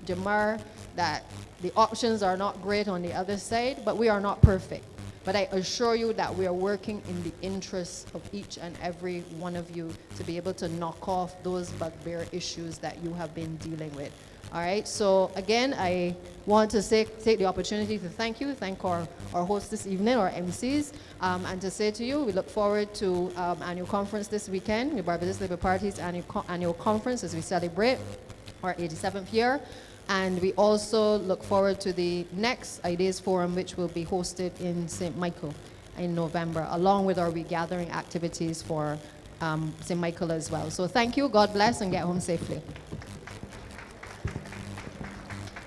Jamar that the options are not great on the other side, but we are not perfect. But I assure you that we are working in the interests of each and every one of you to be able to knock off those bugbear issues that you have been dealing with. All right, so again, I want to take the opportunity to thank our hosts this evening, our MCs, and to say to you, we look forward to annual conference this weekend, the Barbados Labour Party's annual conference as we celebrate our 87th year. And we also look forward to the next Ideas Forum, which will be hosted in St. Michael in November, along with our regathering activities for St. Michael as well. So thank you, God bless, and get home safely.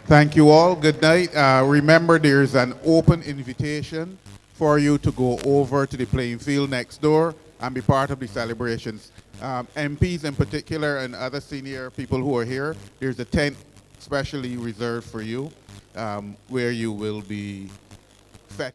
Thank you all. Good night. Remember, there's an open invitation for you to go over to the playing field next door and be part of the celebrations. MPs in particular and other senior people who are here, there's a tent specially reserved for you, where you will be fed.